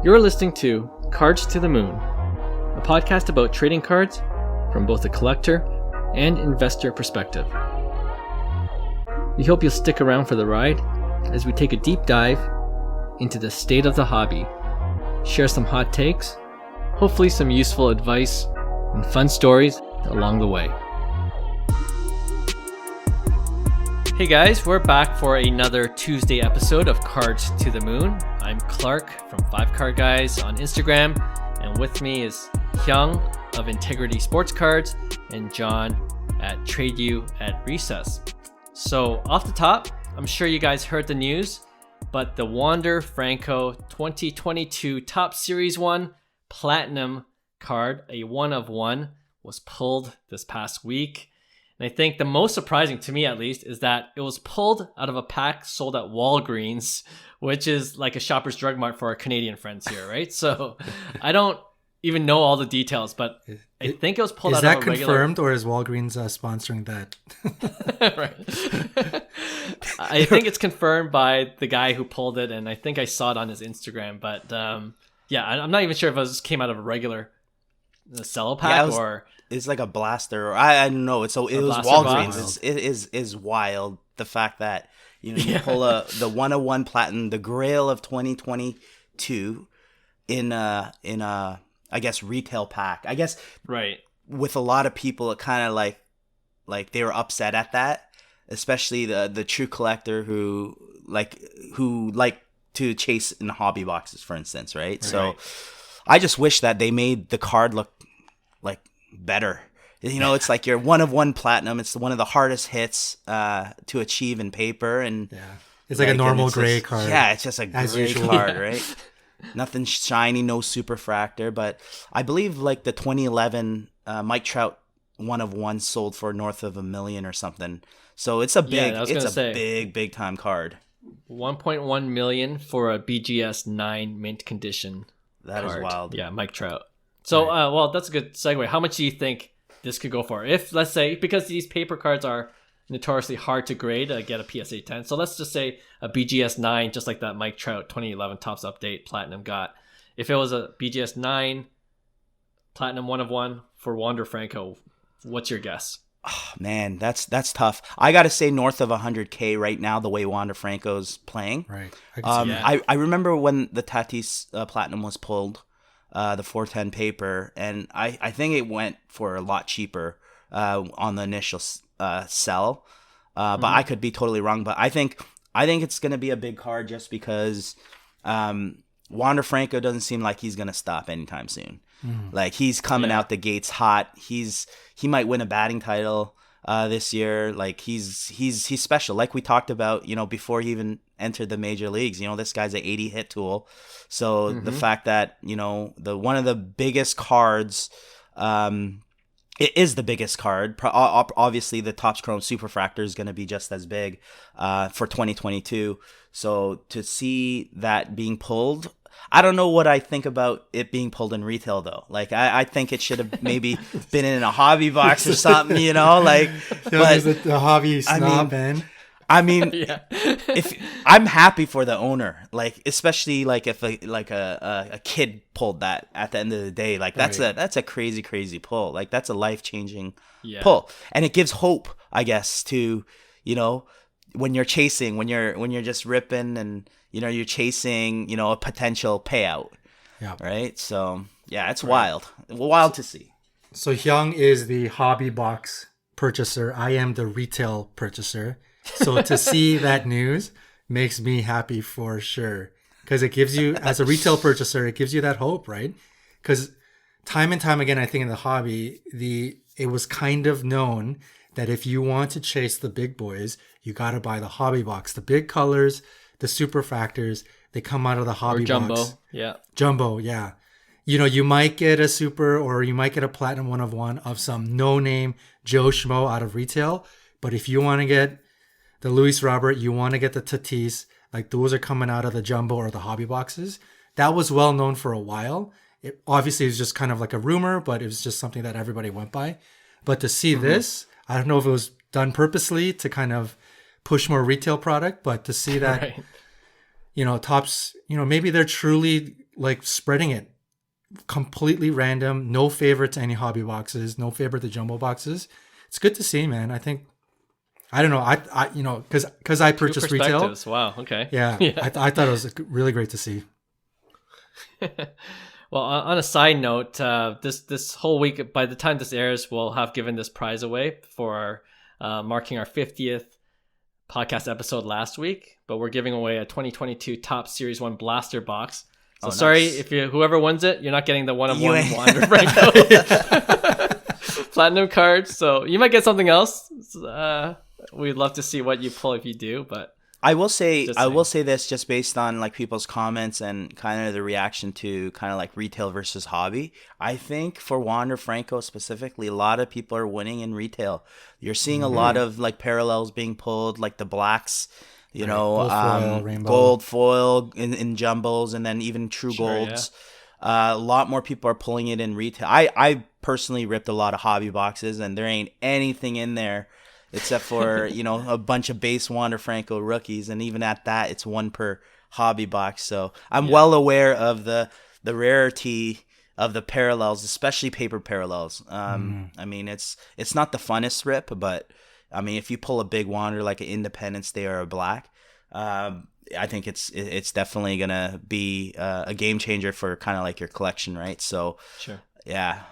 You're listening to Cards to the Moon, a podcast about trading cards from both a collector and investor perspective. We hope you'll stick around for the ride as we take a deep dive into the state of the hobby, share some hot takes, hopefully some useful advice, and fun stories along the way. Hey guys, we're back for another Tuesday episode of Cards to the Moon. I'm Clark from 5 Card Guys on Instagram, and with me is Hyung of Integrity Sports Cards and John at Trade You at Recess. So off the top, I'm sure you guys heard the news, but the Wander Franco 2022 Top Series 1 Platinum card, a 1 of 1, was pulled this past week. And I think the most surprising to me, at least, is that it was pulled out of a pack sold at Walgreens, which is like a Shoppers Drug Mart for our Canadian friends here, right? So I don't even know all the details, but I think it was pulled out of a regular... Is that confirmed, or is Walgreens sponsoring that? Right. I think it's confirmed by the guy who pulled it, and I think I saw it on his Instagram. But yeah, I'm not even sure if it just came out of a regular cello pack or... It's like a blaster. I don't know. It was Walgreens. It is wild. The fact that you pull the 101 Platinum, the Grail of 2022, in a I guess retail pack. I guess right. With a lot of people, it kind of like they were upset at that, especially the true collector who like to chase in hobby boxes, for instance, right? So I just wish that they made the card look like better. It's like your 1 of 1 Platinum. It's one of the hardest hits to achieve in paper, and it's like a normal gray card. Yeah, it's just a gray card, right? Nothing shiny, no super fractor. But I believe like the 2011 Mike Trout 1 of 1 sold for north of $1 million or something. So it's a big time card. 1.1 million for a BGS 9 mint condition. That card. Is wild. Yeah, Mike Trout. So, well, that's a good segue. How much do you think this could go for? If, let's say, because these paper cards are notoriously hard to grade, get a PSA 10. So let's just say a BGS 9, just like that Mike Trout 2011 Topps Update Platinum got. If it was a BGS 9 Platinum 1 of 1 for Wander Franco, what's your guess? Oh, man, that's tough. I got to say north of 100K right now, the way Wander Franco's playing. Right. I remember when the Tatis Platinum was pulled, the 410 paper, and I think it went for a lot cheaper on the initial sell, but I could be totally wrong. But I think it's going to be a big card just because Wander Franco doesn't seem like he's going to stop anytime soon. Like he's coming out the gates hot. He might win a batting title this year. Like he's special. Like we talked about, before he even entered the major leagues. This guy's an 80 hit tool. So the fact that the one of the biggest cards, it is the biggest card. Obviously, the Topps Chrome Superfractor is going to be just as big for 2022. So to see that being pulled. I don't know what I think about it being pulled in retail, though. Like, I think it should have maybe been in a hobby box or something, Like, but the hobby snob, I mean, if I'm happy for the owner, like, especially like if a kid pulled that at the end of the day, like that's a crazy pull. Like that's a life-changing pull, and it gives hope, I guess, to when you're chasing, when you're just ripping and. You're chasing, a potential payout. Yeah. Right? So, yeah, it's wild. Wild to see. So, Hyung is the hobby box purchaser. I am the retail purchaser. So, to see that news makes me happy for sure. Because it gives you, as a retail purchaser, it gives you that hope, right? Because time and time again, I think in the hobby, it was kind of known that if you want to chase the big boys, you got to buy the hobby box. The big colors... The super fractors, they come out of the hobby box. Jumbo, yeah. You might get a super or you might get a platinum 1 of 1 of some no-name Joe Schmo out of retail. But if you want to get the Luis Robert, you want to get the Tatis, like those are coming out of the jumbo or the hobby boxes. That was well known for a while. It obviously was just kind of like a rumor, but it was just something that everybody went by. But to see this, I don't know if it was done purposely to kind of push more retail product, but to see that, Topps, maybe they're truly like spreading it completely random, no favorite to any hobby boxes, no favorite to jumbo boxes. It's good to see, man. I think, I don't know, I you know, because I Two purchased retail. perspectives. Wow. Okay. Yeah, I thought it was really great to see. Well, on a side note, this whole week, by the time this airs, we'll have given this prize away for marking our 50th podcast episode last week. But we're giving away a 2022 Top Series 1 Blaster box. So sorry, nice. if whoever wins it, you're not getting the one of You one ain't- Wander Franco platinum card. So you might get something else. We'd love to see what you pull if you do, but I will say Just I will saying. say this just based on like people's comments and kind of the reaction to kind of like retail versus hobby. I think for Wander Franco specifically, a lot of people are winning in retail. You're seeing a lot of like parallels being pulled, like the blacks, you know, Gold foil, rainbow. gold foil in jumbos, and then even true Sure, golds. A lot more people are pulling it in retail. I personally ripped a lot of hobby boxes, and there ain't anything in there except for, you know, a bunch of base Wander Franco rookies. And even at that, it's one per hobby box. So I'm well aware of the rarity of the parallels, especially paper parallels. I mean, it's not the funnest rip, but I mean, if you pull a big Wander like an Independence Day or a Black, I think it's definitely going to be a game changer for kind of like your collection, right? So, sure. yeah.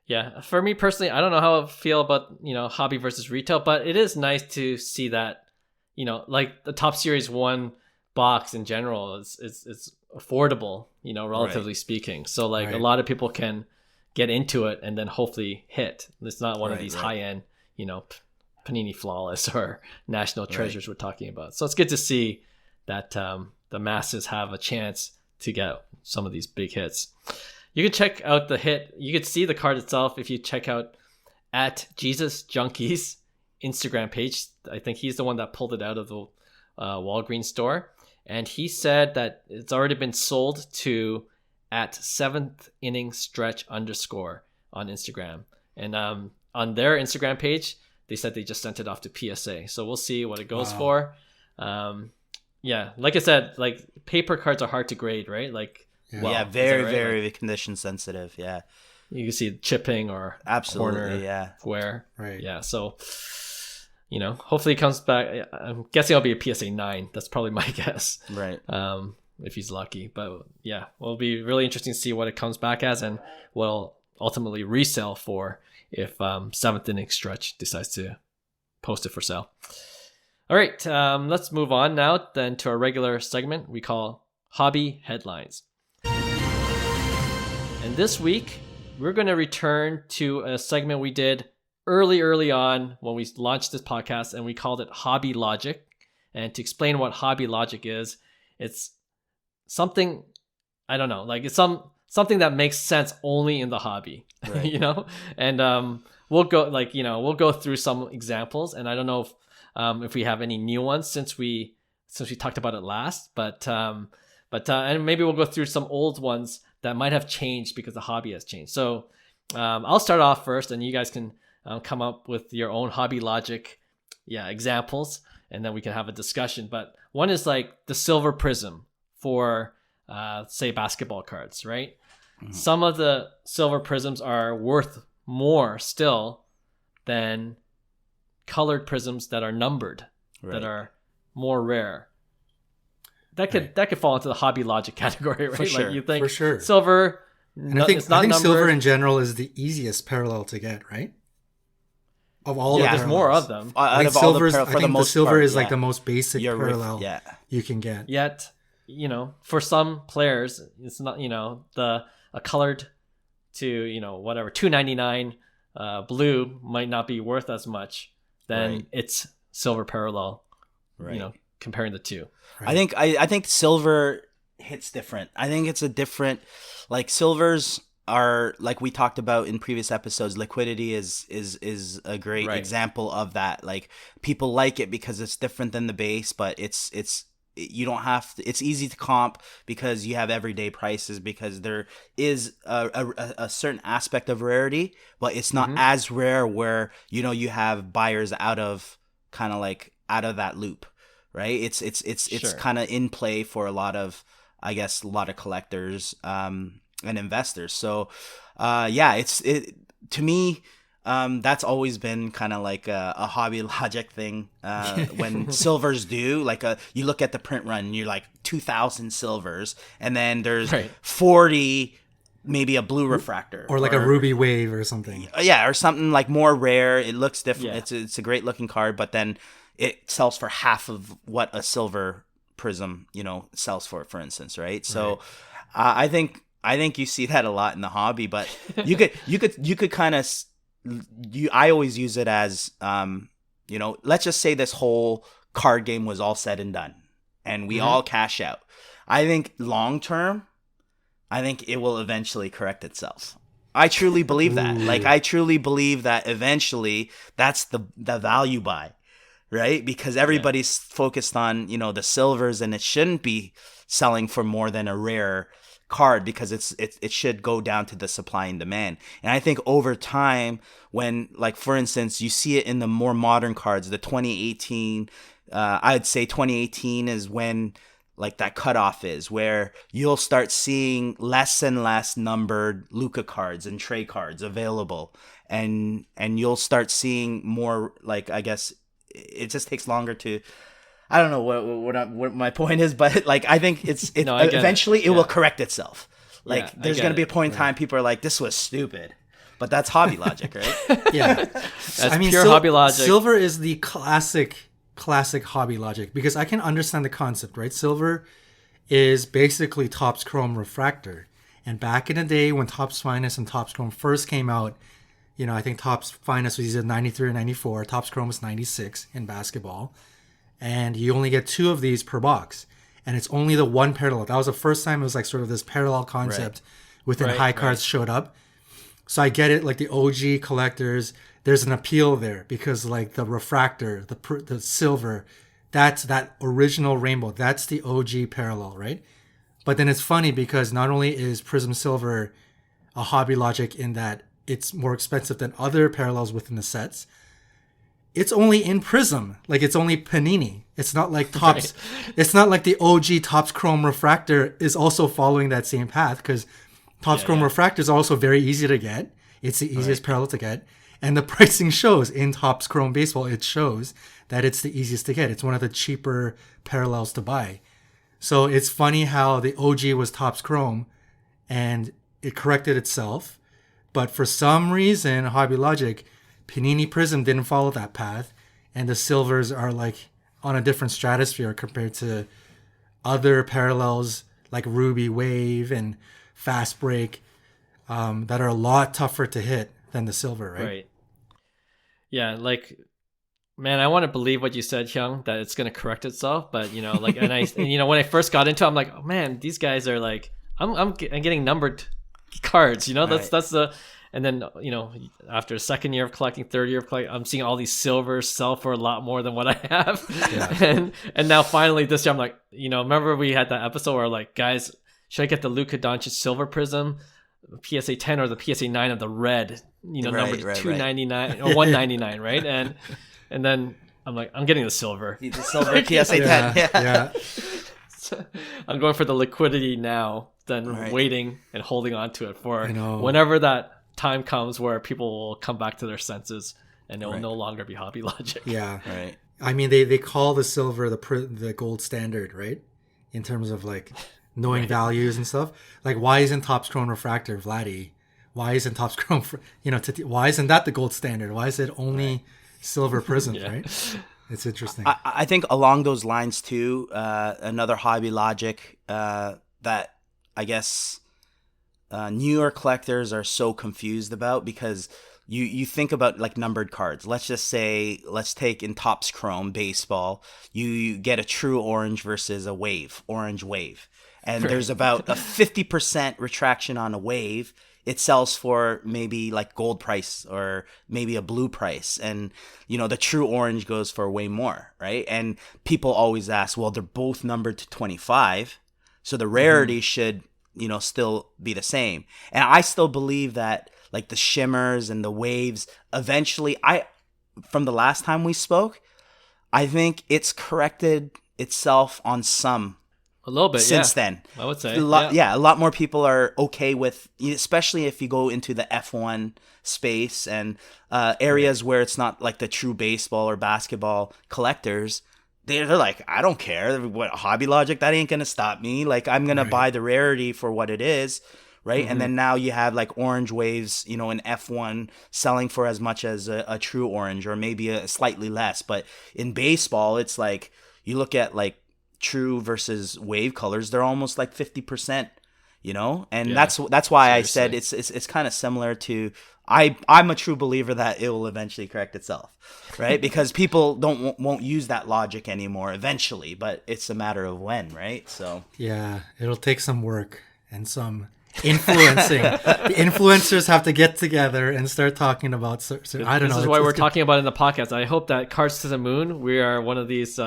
Yeah, for me personally, I don't know how I feel about, you know, hobby versus retail, but it is nice to see that, you know, like the Top Series 1 box in general is affordable, you know, relatively speaking. So like a lot of people can get into it and then hopefully hit. It's not one of these high-end, you know, Panini Flawless or National Treasures we're talking about. So it's good to see that the masses have a chance to get some of these big hits. You can check out the hit. You can see the card itself if you check out at Jesus Junkies Instagram page. I think he's the one that pulled it out of the Walgreens store. And he said that it's already been sold to at 7th inning stretch _ on Instagram. And on their Instagram page, they said they just sent it off to PSA. So we'll see what it goes for. Yeah, like I said, like paper cards are hard to grade, right? Like, Very, right? very condition sensitive. Yeah, you can see chipping or absolutely. corner wear. Right. Yeah. So, you know, hopefully it comes back. I'm guessing I'll be a PSA 9. That's probably my guess. Right. If he's lucky. But yeah, it'll be really interesting to see what it comes back as and what will ultimately resell for if 7th inning stretch decides to post it for sale. All right. Let's move on now then to our regular segment we call Hobby Headlines. And this week, we're going to return to a segment we did early on when we launched this podcast, and we called it Hobby Logic. And to explain what Hobby Logic is, it's something, I don't know, like it's something that makes sense only in the hobby, you know? And we'll go through some examples, and I don't know if we have any new ones since we talked about it last, but and maybe we'll go through some old ones that might have changed because the hobby has changed. So I'll start off first, and you guys can come up with your own Hobby Logic examples, and then we can have a discussion. But one is like the Silver Prizm for, say, basketball cards, right? Mm-hmm. Some of the Silver Prizms are worth more still than colored prisms that are numbered, that are more rare. That could fall into the Hobby Logic category, right? For sure, like you think for sure. silver, and I think silver in general is the easiest parallel to get, right? Of all the there's more of them. Like silver's, I think the silver is like the most basic parallel you can get. Yet, you know, for some players, it's not, you know, a colored to, you know, whatever, $2.99 blue might not be worth as much than its silver parallel, you know, comparing the two. Right. I think silver hits different. I think it's a different, like silvers are, like we talked about in previous episodes, liquidity is a great example of that. Like people like it because it's different than the base, but you don't have to, it's easy to comp because you have everyday prices, because there is a certain aspect of rarity, but it's not as rare where, you know, you have buyers out of that loop. Right, it's kind of in play for a lot of I guess, a lot of collectors and investors. So, it to me. That's always been kind of like a hobby logic thing. When silvers do, like you look at the print run, you're like 2,000 silvers, and then there's 40, maybe a blue refractor, or like a ruby wave or something. Yeah, or something like more rare. It looks different. Yeah. It's a great looking card, but then it sells for half of what a silver prism, sells for instance, right? So, I think you see that a lot in the hobby, but you could kind of. I always use it as, let's just say this whole card game was all said and done and we all cash out. I think long term, I think it will eventually correct itself. I truly believe that. Like, I truly believe that eventually that's the value buy, right? Because everybody's focused on, the silvers, and it shouldn't be selling for more than a rare card, because it should go down to the supply and demand. And I think over time, when, like, for instance, you see it in the more modern cards, the 2018, I'd say 2018 is when, like, that cutoff is, where you'll start seeing less and less numbered Luka cards and Trey cards available, and you'll start seeing more, like, I guess it just takes longer to, I don't know what my point is, but, like, I think eventually it will correct itself. Like, there's going to be a point in time people are like, this was stupid. But that's hobby logic, right? Yeah. That's pure hobby logic. Silver is the classic hobby logic, because I can understand the concept, right? Silver is basically Topps Chrome Refractor. And back in the day when Topps Finest and Topps Chrome first came out, I think Topps Finest was either 93 or 94. Topps Chrome was 96 in basketball. And you only get 2 of these per box, and it's only the one parallel. That was the first time it was like sort of this parallel concept within high cards showed up. So I get it, like the OG collectors, there's an appeal there, because like the refractor, the silver, that's that original rainbow. That's the OG parallel, right? But then it's funny because not only is Prism Silver a hobby logic in that it's more expensive than other parallels within the sets, it's only in Prism. Like, it's only Panini. It's not like Topps. It's not like the OG Topps Chrome Refractor is also following that same path, because Topps Chrome Refractor is also very easy to get. It's the easiest parallel to get. And the pricing shows in Topps Chrome Baseball, it shows that it's the easiest to get. It's one of the cheaper parallels to buy. So it's funny how the OG was Topps Chrome and it corrected itself. But for some reason, Hobby Logic, Panini Prism didn't follow that path, and the silvers are like on a different stratosphere compared to other parallels like Ruby Wave and Fast Break that are a lot tougher to hit than the silver, right? Right. Yeah, like, man, I want to believe what you said, Hyung, that it's going to correct itself. But, and when I first got into it, I'm like, oh man, these guys are like, I'm getting numbered cards, that's the. And then, after a second year of collecting, third year of collecting, I'm seeing all these silvers sell for a lot more than what I have. Yeah. And now finally this year, I'm like, remember we had that episode where, like, guys, should I get the Luka Doncic Silver Prism, PSA 10 or the PSA 9 of the red, numbered 299 or 199, right? And then I'm like, I'm getting the silver. The silver PSA 10. Yeah. So I'm going for the liquidity now than waiting and holding on to it for whenever that time comes where people will come back to their senses and it will no longer be hobby logic. Yeah. Right. I mean, they call the silver the gold standard, right? In terms of like knowing values and stuff. Like, why isn't Topps Chrome Refractor, Vladdy? Why isn't Topps Chrome, why isn't that the gold standard? Why is it only Silver Prism, right? It's interesting. I think along those lines too, another hobby logic that I guess newer collectors are so confused about, because you think about like numbered cards. Let's take in Topps Chrome Baseball, you get a True Orange versus a Orange Wave. And there's about a 50% retraction on a wave. It sells for maybe like gold price or maybe a blue price. And, the True Orange goes for way more, right? And people always ask, well, they're both numbered to 25. So the rarity should, still be the same. And I still believe that like the shimmers and the waves, eventually, from the last time we spoke, I think it's corrected itself on some A little bit, since yeah. then. I would say. A lot more people are okay with, especially if you go into the F1 space and areas where it's not like the true baseball or basketball collectors. They're like, I don't care. What Hobby Logic, that ain't going to stop me. Like, I'm going to buy the rarity for what it is. Right. And then now you have like orange waves, in F1 selling for as much as a true orange or maybe a slightly less. But in baseball, it's like you look at like true versus wave colors, they're almost like 50%, and that's why I said it's kind of similar to I'm a true believer that it will eventually correct itself, right? Because people won't use that logic anymore eventually, but it's a matter of when, right? So yeah, it'll take some work and some influencing. The influencers have to get together and start talking about I don't know. This is why we're talking about it in the podcast. I hope that Cards to the Moon, we are one of these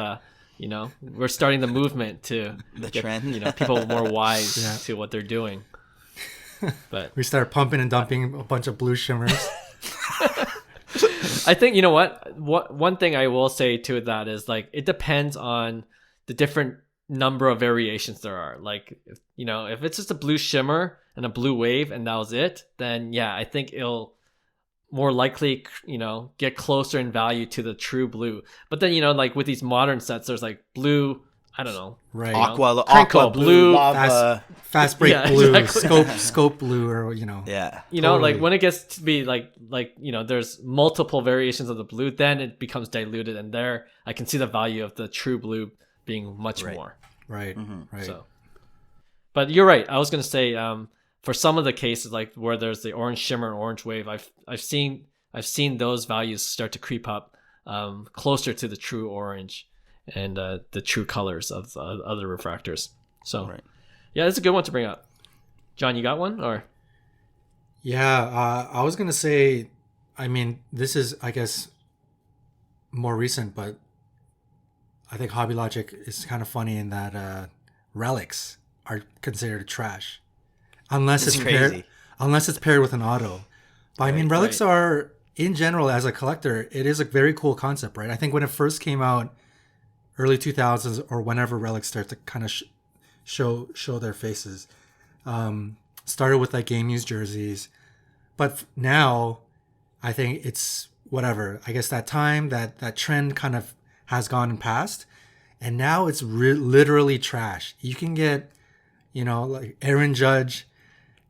we're starting the movement to the get, trend. people more wise to what they're doing. But we start pumping and dumping a bunch of blue shimmers. I think one thing I will say to that is like it depends on the different number of variations there are. Like if it's just a blue shimmer and a blue wave and that was it, then I think it'll more likely get closer in value to the true blue. But then like with these modern sets, there's like blue, I don't know, right? Aqua blue, fast break blue, exactly. scope blue, or totally. Like when it gets to be like there's multiple variations of the blue, then it becomes diluted, and there I can see the value of the true blue being much more. Right. So, but you're right. I was gonna say for some of the cases like where there's the orange shimmer and orange wave, I've seen those values start to creep up closer to the true orange and the true colors of the other refractors. So that's a good one to bring up. John, you got one? Or I was gonna say, I mean, this is I guess more recent, but I think Hobby Logic is kind of funny in that relics are considered trash unless it's paired with an auto. But I mean, relics are in general, as a collector, it is a very cool concept, right? I think when it first came out, early 2000s or whenever relics start to kind of show their faces, started with like game used jerseys, but now I think it's whatever. I guess that time that trend kind of has gone and passed, and now it's literally trash. You can get like Aaron Judge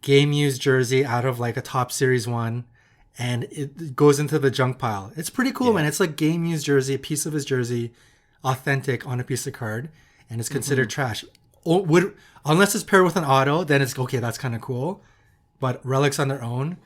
game used jersey out of like a Top Series one, and it goes into the junk pile. It's pretty cool, man. It's like game used jersey, a piece of his jersey, authentic on a piece of card, and it's considered trash. Unless it's paired with an auto, then it's okay. That's kind of cool. But relics on their own,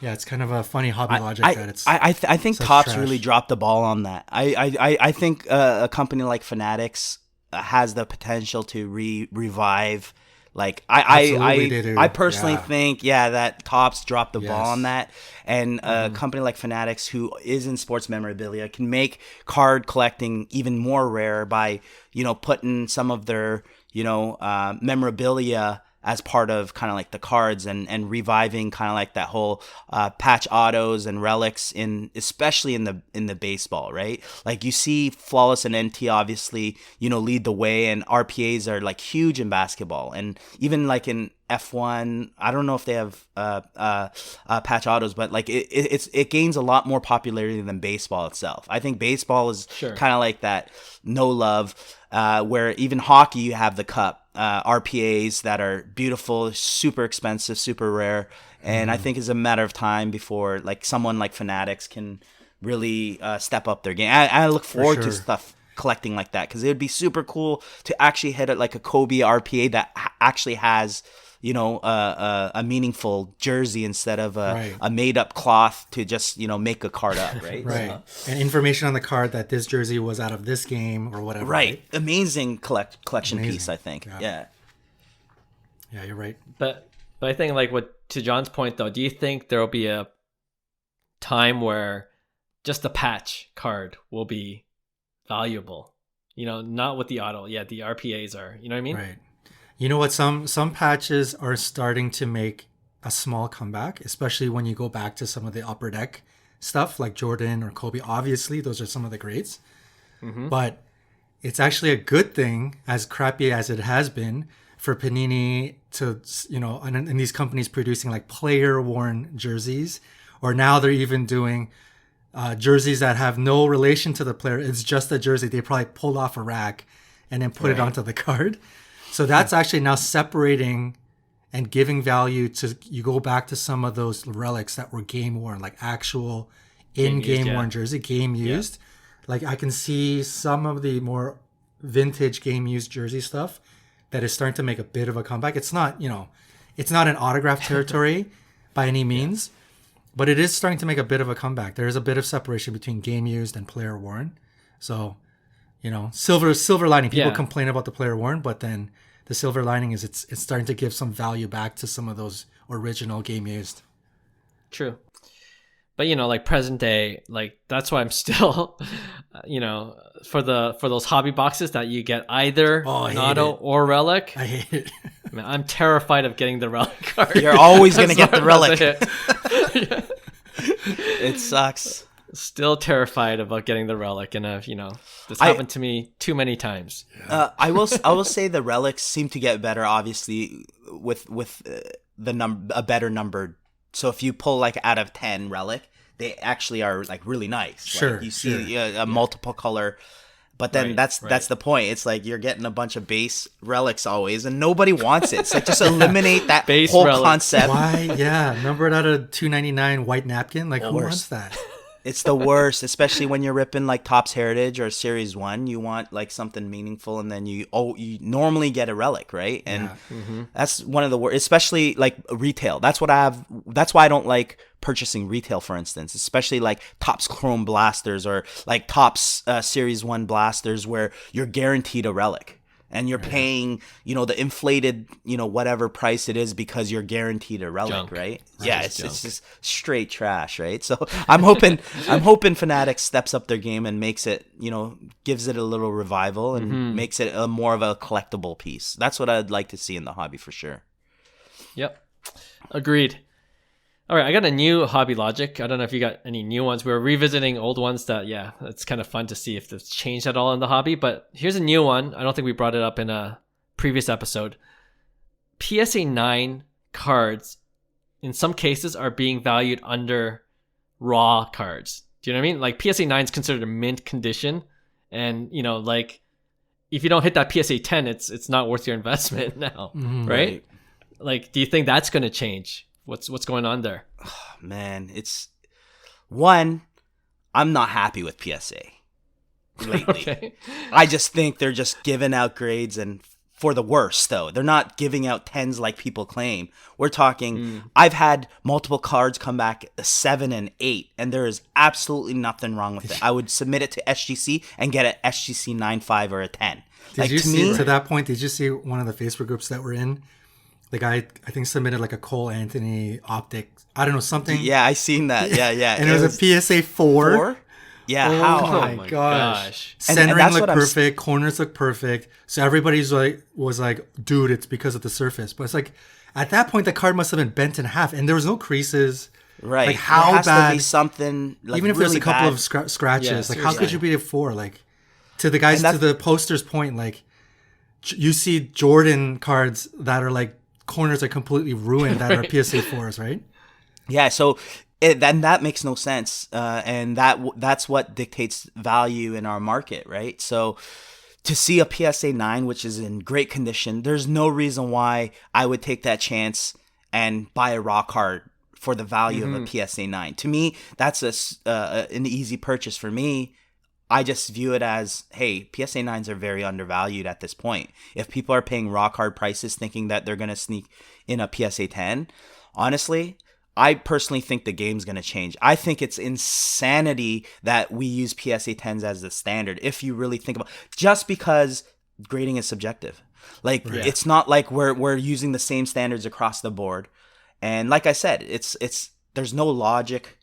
it's kind of a funny Hobby Logic that it's. I think Topps trash. really dropped the ball on that. I think a company like Fanatics has the potential to revive. Like I personally think that Topps dropped the ball on that, and a company like Fanatics, who is in sports memorabilia, can make card collecting even more rare by putting some of their memorabilia as part of kind of like the cards and reviving kind of like that whole patch autos and relics especially in the baseball, right? Like you see Flawless and NT obviously lead the way, and RPAs are like huge in basketball, and even like in F1, I don't know if they have patch autos, but like it gains a lot more popularity than baseball itself. I think baseball is kind of like that no love, where even hockey, you have the cup RPAs that are beautiful, super expensive, super rare, and I think it's a matter of time before like someone like Fanatics can really step up their game. I look forward to stuff collecting like that, because it would be super cool to actually hit it like a Kobe RPA that actually has a meaningful jersey instead of a made up cloth to just make a card up, right? Right. And information on the card that this jersey was out of this game or whatever. Right. Amazing collection piece, I think. Yeah, you're right. But I think like to John's point though, do you think there will be a time where just the patch card will be valuable? Not with the auto. Yeah, the RPAs are. You know what I mean? Right. You know what? Some patches are starting to make a small comeback, especially when you go back to some of the upper deck stuff like Jordan or Kobe. Obviously, those are some of the greats. But it's actually a good thing, as crappy as it has been, for Panini to, and these companies producing like player worn jerseys, or now they're even doing jerseys that have no relation to the player. It's just a jersey they probably pulled off a rack and then put it onto the card. So that's actually now separating and giving value to, you go back to some of those relics that were game worn, like actual in-game worn jersey, game used. Like I can see some of the more vintage game used jersey stuff that is starting to make a bit of a comeback. It's not, it's not an autograph territory by any means, but it is starting to make a bit of a comeback. There is a bit of separation between game used and player worn. So, silver lining. People complain about the player worn, but then the silver lining is it's starting to give some value back to some of those original game used. True. But like present day, like that's why I'm still, for those hobby boxes that you get either an auto or relic. I hate it. Man, I'm terrified of getting the relic card. You're always gonna get the relic. It sucks. Still terrified about getting the relic, and this happened to me too many times. I will say the relics seem to get better, obviously, with a better numbered. So if you pull like out of 10 relic, they actually are like really nice. Sure, like you see a multiple color, but then that's the point. It's like you're getting a bunch of base relics always, and nobody wants it. It's like just eliminate that base whole relic. concept. Why? Yeah, numbered out of $2.99 white napkin. Like who wants that? It's the worst, especially when you're ripping like Topps Heritage or Series 1. You want like something meaningful, and then you normally get a relic, right? And that's one of the worst, especially like retail. That's why I don't like purchasing retail, for instance, especially like Topps Chrome Blasters or like Topps Series 1 Blasters, where you're guaranteed a relic. And you're paying, the inflated, whatever price it is because you're guaranteed a relic, Junk. right? Yeah, it's just straight trash, right? So I'm hoping Fanatics steps up their game and makes it, gives it a little revival and makes it more of a collectible piece. That's what I'd like to see in the hobby for sure. Yep, agreed. All right, I got a new hobby logic. I don't know if you got any new ones. We were revisiting old ones that, it's kind of fun to see if it's changed at all in the hobby. But here's a new one. I don't think we brought it up in a previous episode. PSA 9 cards, in some cases, are being valued under raw cards. Do you know what I mean? Like PSA 9 is considered a mint condition. And, like if you don't hit that PSA 10, it's not worth your investment now, right? Like, do you think that's going to change? What's going on there? Oh, man, it's one. I'm not happy with PSA lately. Okay. I just think they're just giving out grades, and for the worst, though. They're not giving out 10s like people claim. We're talking, I've had multiple cards come back a 7 and 8, and there is absolutely nothing wrong with it. I would submit it to SGC and get an SGC 9.5 or a 10. Did you see, to that point, did you see one of the Facebook groups that we're in? The guy, I think, submitted like a Cole Anthony optic. I don't know, something. Yeah, I seen that. Yeah. And it was a PSA 4. 4? Yeah, oh how? My gosh. And Centering looked perfect. Corners looked perfect. So everybody's was like, dude, it's because of the surface. But it's like, at that point, the card must have been bent in half. And there was no creases. Right. Like, how there has bad. To be something, like, even if really there's a couple bad. of scratches. Yeah, how could you be a 4? Like, to the guys, to the poster's point, like, you see Jordan cards that are like, corners are completely ruined that are PSA 4s, right? Yeah, so then that makes no sense, and that's what dictates value in our market, right? So to see a PSA 9, which is in great condition, there's no reason why I would take that chance and buy a raw card for the value of a PSA 9. To me, that's an easy purchase for me. I just view it as, hey, PSA 9s are very undervalued at this point. If people are paying raw card prices thinking that they're going to sneak in a PSA 10, honestly, I personally think the game's going to change. I think it's insanity that we use PSA 10s as the standard, if you really think about it, just because grading is subjective. Like, it's not like we're using the same standards across the board. And like I said, there's no logic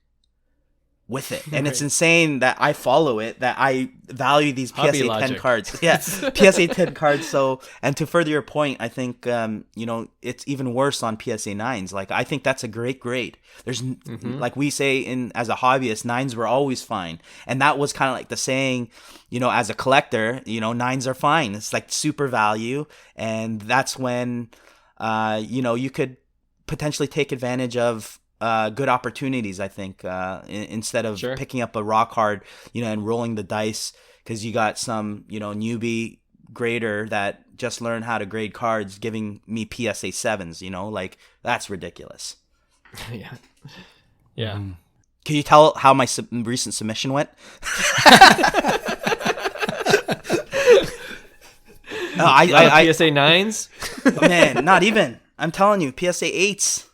with it. And it's insane that I follow it, that I value these Hobby PSA logic. 10 cards. Yeah, PSA 10 cards. So, and to further your point, I think, it's even worse on PSA 9s. Like, I think that's a great grade. There's, like we say as a hobbyist, 9s were always fine. And that was kind of like the saying, as a collector, 9s are fine. It's like super value. And that's when, you could potentially take advantage of good opportunities, I think, instead of picking up a raw card, and rolling the dice, because you got some, newbie grader that just learned how to grade cards giving me PSA 7s, like, that's ridiculous. Yeah. Yeah. Can you tell how my recent submission went? I PSA 9s? Man, not even. I'm telling you, PSA 8s.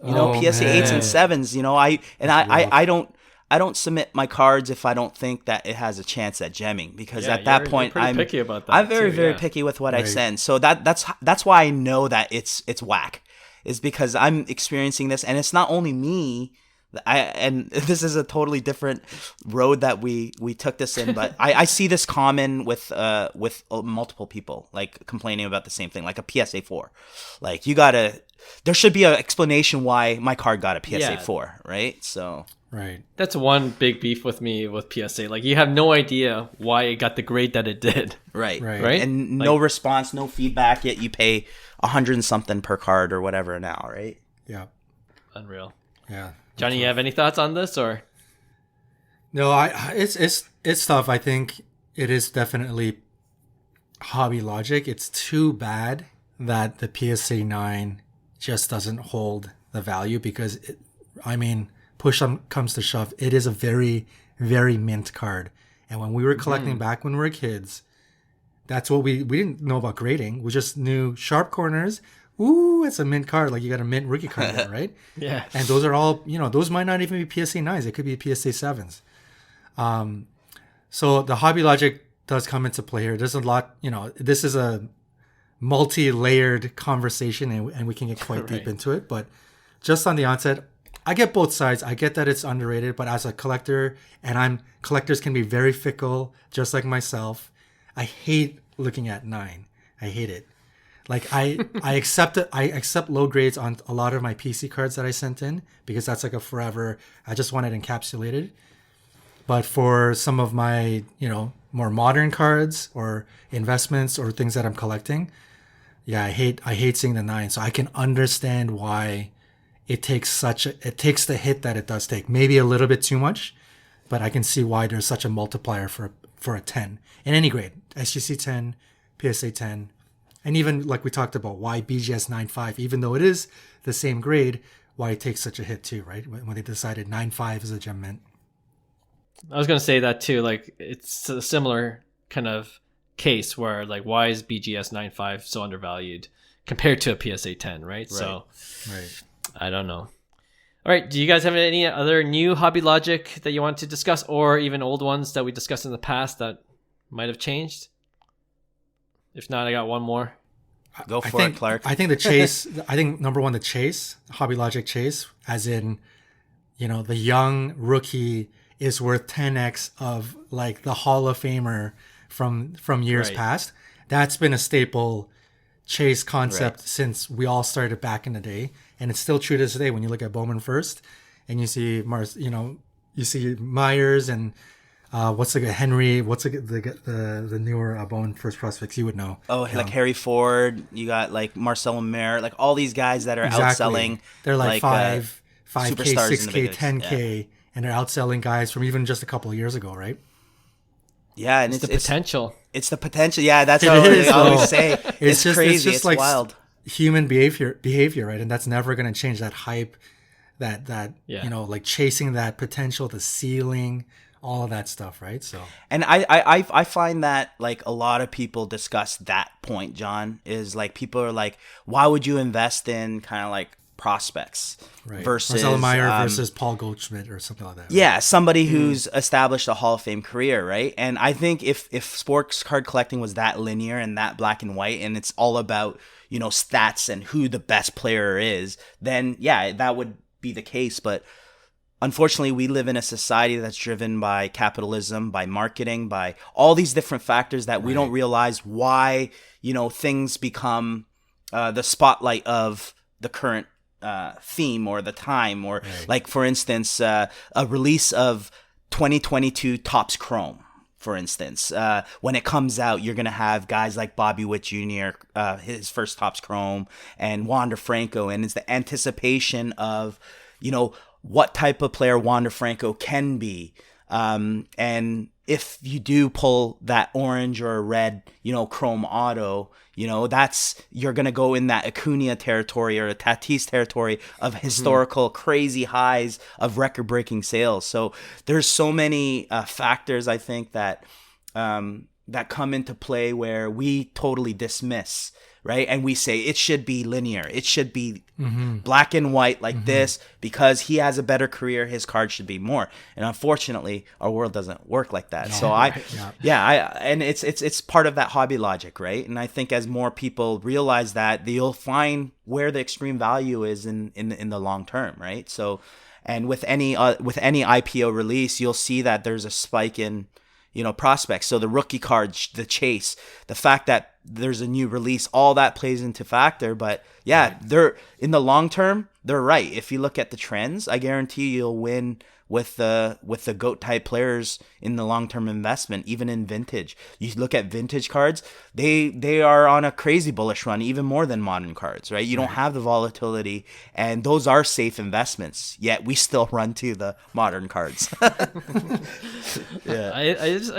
PSA 8s and 7s. I don't submit my cards if I don't think that it has a chance at gemming, because at that point I'm picky about that. I'm very picky with what I send. So that's why I know that it's whack, is because I'm experiencing this, and it's not only me. And this is a totally different road that we took this in, but I see this common with multiple people, like, complaining about the same thing, like a PSA 4. Like, there should be an explanation why my card got a PSA 4, right? So Right. That's one big beef with me with PSA. Like, you have no idea why it got the grade that it did. Right. Right? And no response, no feedback, yet you pay $100 and something per card or whatever now, right? Yeah. Unreal. Yeah. Johnny, you have any thoughts on this, or? No, it's tough. I think it is definitely hobby logic. It's too bad that the PSA 9 just doesn't hold the value, because push comes to shove, it is a very, very mint card. And when we were collecting back when we were kids, that's what we didn't know about grading. We just knew sharp corners. Ooh, it's a mint card. Like, you got a mint rookie card there, right? Yeah. And those are all, those might not even be PSA 9s. It could be PSA 7s. So the hobby logic does come into play here. There's a lot, this is a multi-layered conversation, and we can get quite deep into it. But just on the onset, I get both sides. I get that it's underrated, but as a collector, collectors can be very fickle, just like myself. I hate looking at 9. I hate it. Like, I accept it. I accept low grades on a lot of my PC cards that I sent in, because that's like a forever. I just want it encapsulated. But for some of my, more modern cards or investments or things that I'm collecting, I hate seeing the 9. So I can understand why it takes the hit that it does take. Maybe a little bit too much, but I can see why there's such a multiplier for a 10 in any grade. SGC 10, PSA 10. And even, like we talked about, why BGS 9.5, even though it is the same grade, why it takes such a hit too, right? When they decided 9.5 is a gem mint. I was going to say that too. Like, it's a similar kind of case where, like, why is BGS 9.5 so undervalued compared to a PSA 10, right? So, I don't know. All right. Do you guys have any other new hobby logic that you want to discuss, or even old ones that we discussed in the past that might have changed? If not, I got one more. Go for it, Clark. I think the chase, number one, the chase, hobby logic chase, as in, the young rookie is worth 10x of, like, the Hall of Famer from years past. That's been a staple chase concept since we all started back in the day. And it's still true to this day when you look at Bowman First and you see you see Myers and Henry, the newer Bowman First prospects, you would know. Oh, like Harry Ford, you got like Marcel Mayer, like all these guys that are outselling. They're like 5K, superstars 6K, 10K, and they're outselling guys from even just a couple of years ago, right? Yeah, and it's the potential. It's the potential. Yeah, that's what I always say. It's just crazy. It's like wild. Human behavior, right? And that's never going to change. That hype, that like chasing that potential, the ceiling, all of that stuff, right? So, and I find that, like, a lot of people discuss that point, John, is like, people are like, why would you invest in kind of like prospects versus Marcelo Meyer versus Paul Goldschmidt or something like that. Right? Yeah, somebody who's established a Hall of Fame career, right? And I think if sports card collecting was that linear and that black and white, and it's all about, stats and who the best player is, then yeah, that would be the case. But unfortunately, we live in a society that's driven by capitalism, by marketing, by all these different factors that we don't realize why, things become the spotlight of the current theme or the time, or like, for instance, a release of 2022 Topps Chrome. For instance, when it comes out, you're going to have guys like Bobby Witt Jr., his first Topps Chrome, and Wander Franco. And it's the anticipation of, what type of player Wander Franco can be. And if you do pull that orange or red, Chrome auto, you're going to go in that Acuna territory or a Tatis territory of historical crazy highs of record-breaking sales. So there's so many factors, I think, that that come into play where we totally dismiss, right? And we say it should be linear. It should be black and white like this because he has a better career. His card should be more. And unfortunately, our world doesn't work like that. No, so and it's part of that hobby logic, right? And I think as more people realize that, you'll find where the extreme value is in the long term, right? So, and with any IPO release, you'll see that there's a spike in prospects. So the rookie cards, the chase, the fact that there's a new release, all that plays into factor. But they're in the long term, they're right. If you look at the trends, I guarantee you'll win with the GOAT type players in the long term investment, even in vintage. You look at vintage cards, they are on a crazy bullish run, even more than modern cards, right? You don't have the volatility, and those are safe investments. Yet we still run to the modern cards. I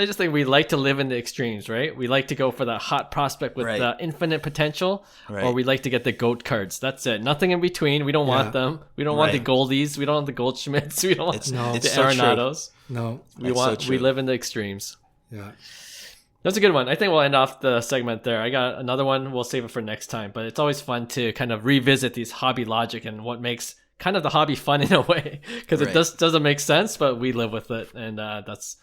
just think we like to live in the extremes, right? We like to go for that hot prospect with infinite potential, or we like to get the GOAT cards. That's it. Nothing in between. We don't want them. We don't want the Goldies. We don't want the Goldschmidts. We don't want the Arenados. No, we live in the extremes. Yeah. That's a good one. I think we'll end off the segment there. I got another one. We'll save it for next time. But it's always fun to kind of revisit these hobby logic and what makes kind of the hobby fun in a way, because it doesn't make sense, but we live with it, and that's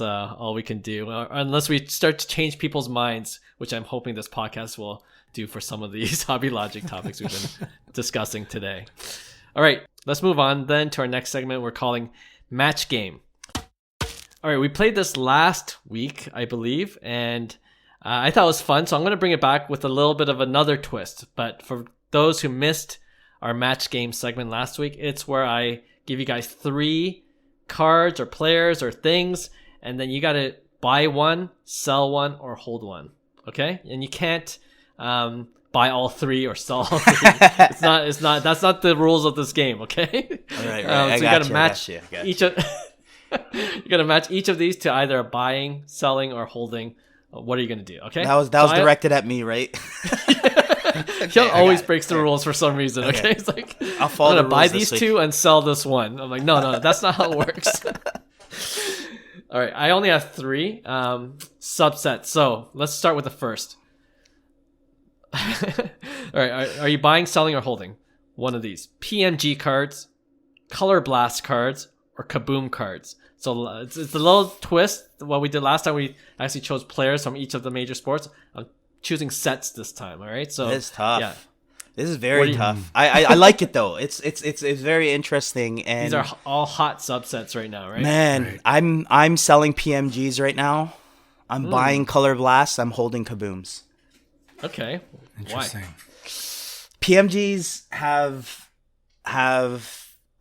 all we can do, unless we start to change people's minds, which I'm hoping this podcast will do for some of these hobby logic topics we've been discussing today. All right, let's move on then to our next segment we're calling Match Game. All right, we played this last week, I believe, and I thought it was fun, so I'm going to bring it back with a little bit of another twist. But for those who missed our Match Game segment last week, it's where I give you guys 3 cards or players or things, and then you got to buy one, sell one, or hold one, okay? And you can't buy all 3 or sell all 3. It's not. That's not the rules of this game, okay? All right. So you got to match each of. You got to match each of these to either buying, selling, or holding. What are you gonna do? Okay. That was directed at me, right? He always breaks the rules for some reason. Okay. It's like, I'll follow. I'm gonna buy these 2 and sell this one. I'm like, no, that's not how it works. All right. I only have 3 subsets. So let's start with the first. All right. Are you buying, selling, or holding one of these? PMG cards, Color Blast cards, or Kaboom cards? So it's a little twist. What we did last time, we actually chose players from each of the major sports. I'm choosing sets this time. All right. So it's tough. Yeah. This is very tough. I like it though. It's very interesting, and these are all hot subsets right now, right? Man, right. I'm selling PMGs right now. I'm buying Color Blasts. I'm holding Kabooms. Okay. Interesting. Why? PMGs have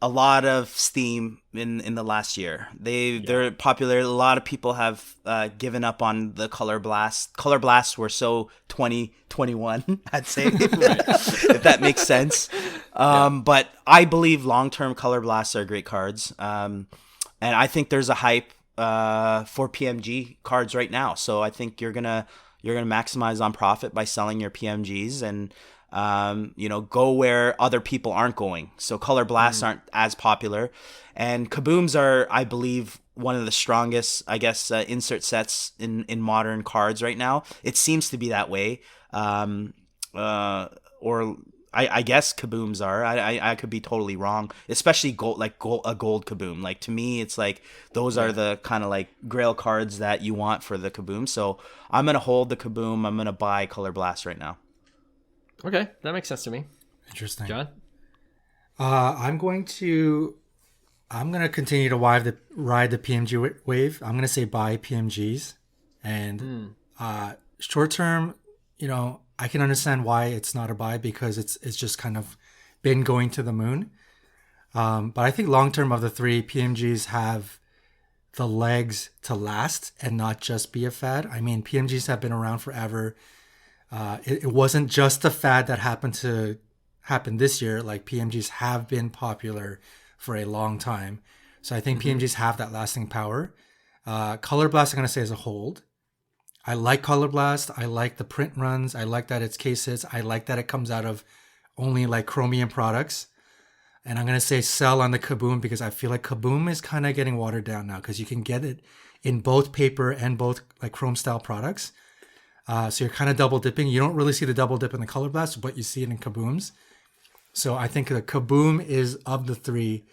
a lot of steam in the last year. They're popular. A lot of people have given up on the Color Blast. Color Blasts were so 2021, I'd say, if that makes sense. But I believe long-term Color Blasts are great cards. And I think there's a hype for PMG cards right now. So I think you're gonna maximize on profit by selling your PMGs and go where other people aren't going. So Color Blasts aren't as popular, and Kabooms are, I believe, one of the strongest, I guess, insert sets in modern cards right now. It seems to be that way. Or I guess Kabooms are. I could be totally wrong, especially a gold Kaboom. Like, to me, it's like those are the kind of like grail cards that you want for the Kaboom. So I'm going to hold the Kaboom. I'm going to buy Color Blast right now. Okay, that makes sense to me. Interesting. John? I'm going to I'm going to continue to ride the PMG wave. I'm going to say buy PMGs. And short term, I can understand why it's not a buy because it's just kind of been going to the moon. But I think long term of the three, PMGs have the legs to last and not just be a fad. I mean, PMGs have been around forever. It wasn't just a fad that happened this year. Like PMGs have been popular for a long time. So I think PMGs have that lasting power. Color Blast, I'm going to say is a hold. I like Color Blast. I like the print runs. I like that it's case hits. I like that it comes out of only like chromium products. And I'm going to say sell on the Kaboom because I feel like Kaboom is kind of getting watered down now because you can get it in both paper and both like chrome style products. So you're kind of double dipping. You don't really see the double dip in the Color Blast, but you see it in Kabooms. So I think the Kaboom is, of the three,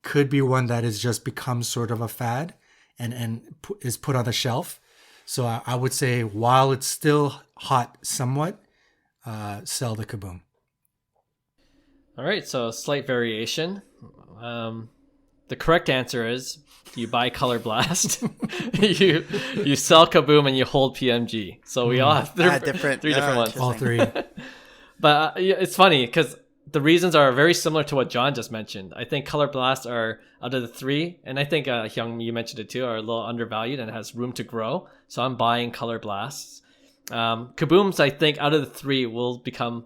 could be one that has just become sort of a fad and is put on the shelf. So I would say while it's still hot somewhat, sell the Kaboom. All right, so slight variation. The correct answer is you buy Color Blast, you sell Kaboom, and you hold PMG. So we all have three different ones. All three. But it's funny because the reasons are very similar to what John just mentioned. I think Color Blasts are, out of the three, and I think Hyung, you mentioned it too, are a little undervalued and has room to grow. So I'm buying Color Blasts. Kabooms, I think, out of the three will become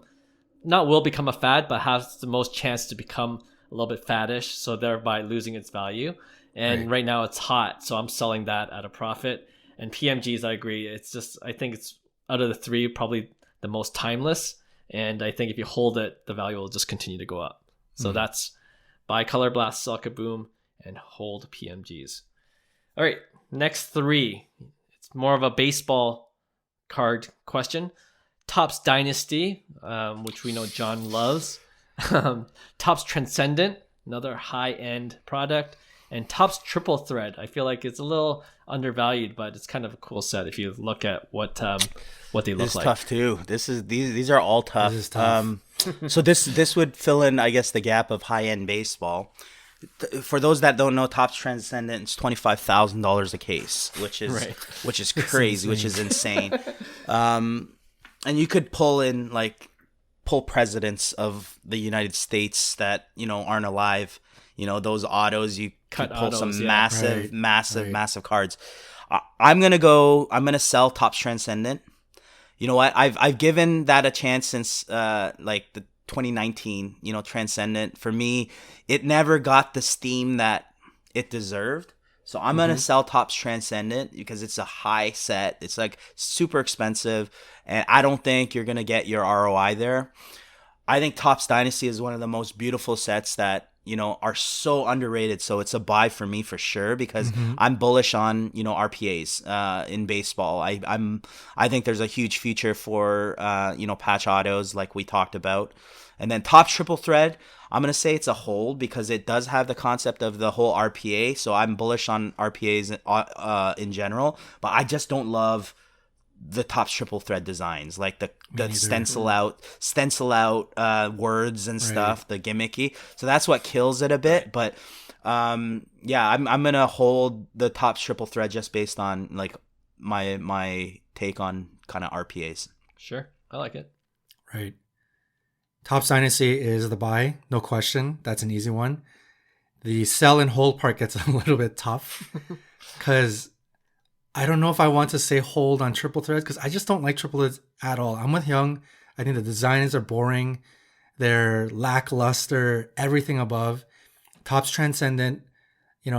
a fad, but has the most chance to become a little bit faddish, so thereby losing its value. And right now it's hot, so I'm selling that at a profit. And PMGs, I agree. It's just, I think it's out of the three, probably the most timeless. And I think if you hold it, the value will just continue to go up. So that's buy Color Blast, sell Kaboom, and hold PMGs. All right, next three. It's more of a baseball card question. Topps Dynasty, which we know John loves. Topps Transcendent, another high-end product. And Topps Triple Thread. I feel like it's a little undervalued, but it's kind of a cool set if you look at what they look like. This is tough too. These are all tough. This is tough. So this would fill in, I guess, the gap of high-end baseball. For those that don't know, Topps Transcendent is $25,000 a case, which is crazy, which is insane. And you could pull presidents of the United States that aren't alive. Those autos, you could pull some massive cards. I'm gonna sell Topps Transcendent. You know what? I've given that a chance since the 2019, Transcendent. For me, it never got the steam that it deserved. So I'm gonna sell Topps Transcendent because it's a high set. It's like super expensive, and I don't think you're gonna get your ROI there. I think Topps Dynasty is one of the most beautiful sets that are so underrated. So it's a buy for me for sure because I'm bullish on RPAs in baseball. I think there's a huge future for patch autos like we talked about. And then Topps Triple Thread, I'm gonna say it's a hold because it does have the concept of the whole RPA. So I'm bullish on RPAs in general, but I just don't love the Topps Triple Thread designs, like the stencil out words and stuff, the gimmicky. So that's what kills it a bit. But I'm gonna hold the Topps Triple Thread just based on like my take on kind of RPAs. Sure, I like it. Right. Topps Dynasty is the buy, no question. That's an easy one. The sell and hold part gets a little bit tough because I don't know if I want to say hold on triple threads because I just don't like triple threads at all. I'm with Hyung. I think the designs are boring. They're lackluster, everything above. Topps Transcendent,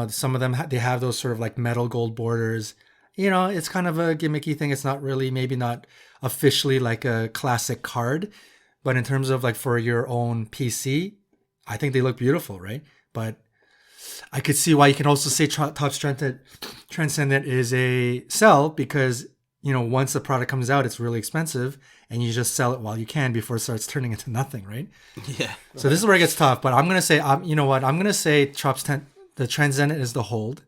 some of them, they have those sort of like metal gold borders. It's kind of a gimmicky thing. It's not really, maybe not officially like a classic card. But in terms of like for your own PC, I think they look beautiful, right? But I could see why you can also say Topps Transcendent is a sell because, once the product comes out, it's really expensive and you just sell it while you can before it starts turning into nothing, right? Yeah. So this is where it gets tough, but I'm going to say, I'm going to say the Transcendent is the hold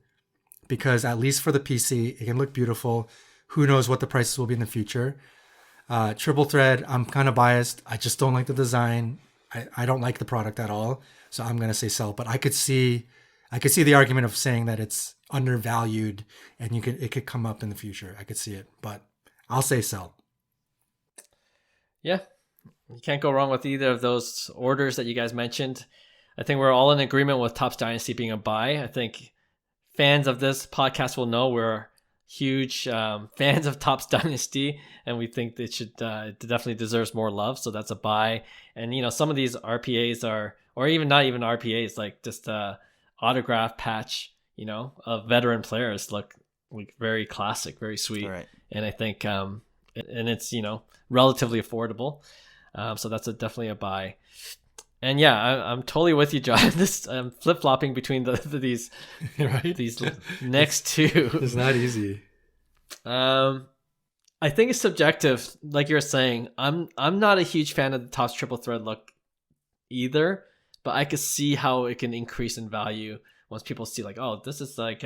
because at least for the PC, it can look beautiful. Who knows what the prices will be in the future. Triple Thread, I'm kind of biased. I just don't like the design. I don't like the product at all. So I'm going to say sell, but I could see I could see the argument of saying that it's undervalued and it could come up in the future. I could see it, but I'll say sell. Yeah, you can't go wrong with either of those orders that you guys mentioned. I think we're all in agreement with Topps Dynasty being a buy. I think fans of this podcast will know we're huge fans of Topps Dynasty, and we think that it definitely deserves more love. So that's a buy. And some of these RPAs are, or even not even RPAs, like just autograph patch, of veteran players look like very classic, very sweet. Right. And I think and it's relatively affordable. So that's definitely a buy. And yeah, I'm totally with you, John. I'm flip flopping between these right? these next two. It's not easy. I think it's subjective, like you're saying. I'm not a huge fan of the Topps triple thread look either, but I could see how it can increase in value once people see like, oh, this is like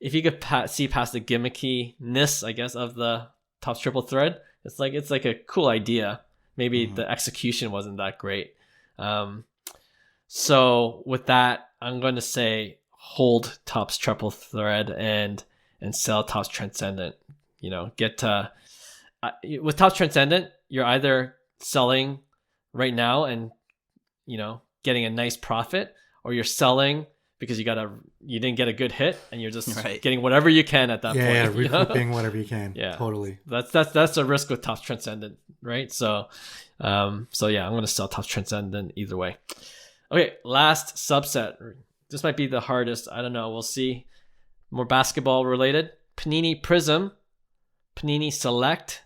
if you could see past the gimmickiness, I guess, of the Topps triple thread. It's like a cool idea. Maybe the execution wasn't that great. So with that, I'm going to say hold Topps triple thread and sell Topps Transcendent. Get with Topps Transcendent, you're either selling right now and getting a nice profit, or you're selling because you didn't get a good hit and you're just getting whatever you can at that point. Yeah, recouping whatever you can. Yeah, totally. That's the risk with Topps Transcendent, right? So yeah, I'm going to sell Topps Transcendent either way. Okay, last subset. This might be the hardest. I don't know. We'll see. More basketball related. Panini Prizm, Panini Select,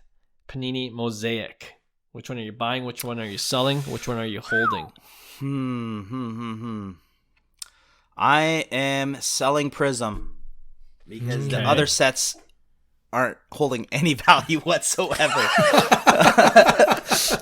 Panini Mosaic. Which one are you buying? Which one are you selling? Which one are you holding? I am selling Prizm because the other sets aren't holding any value whatsoever.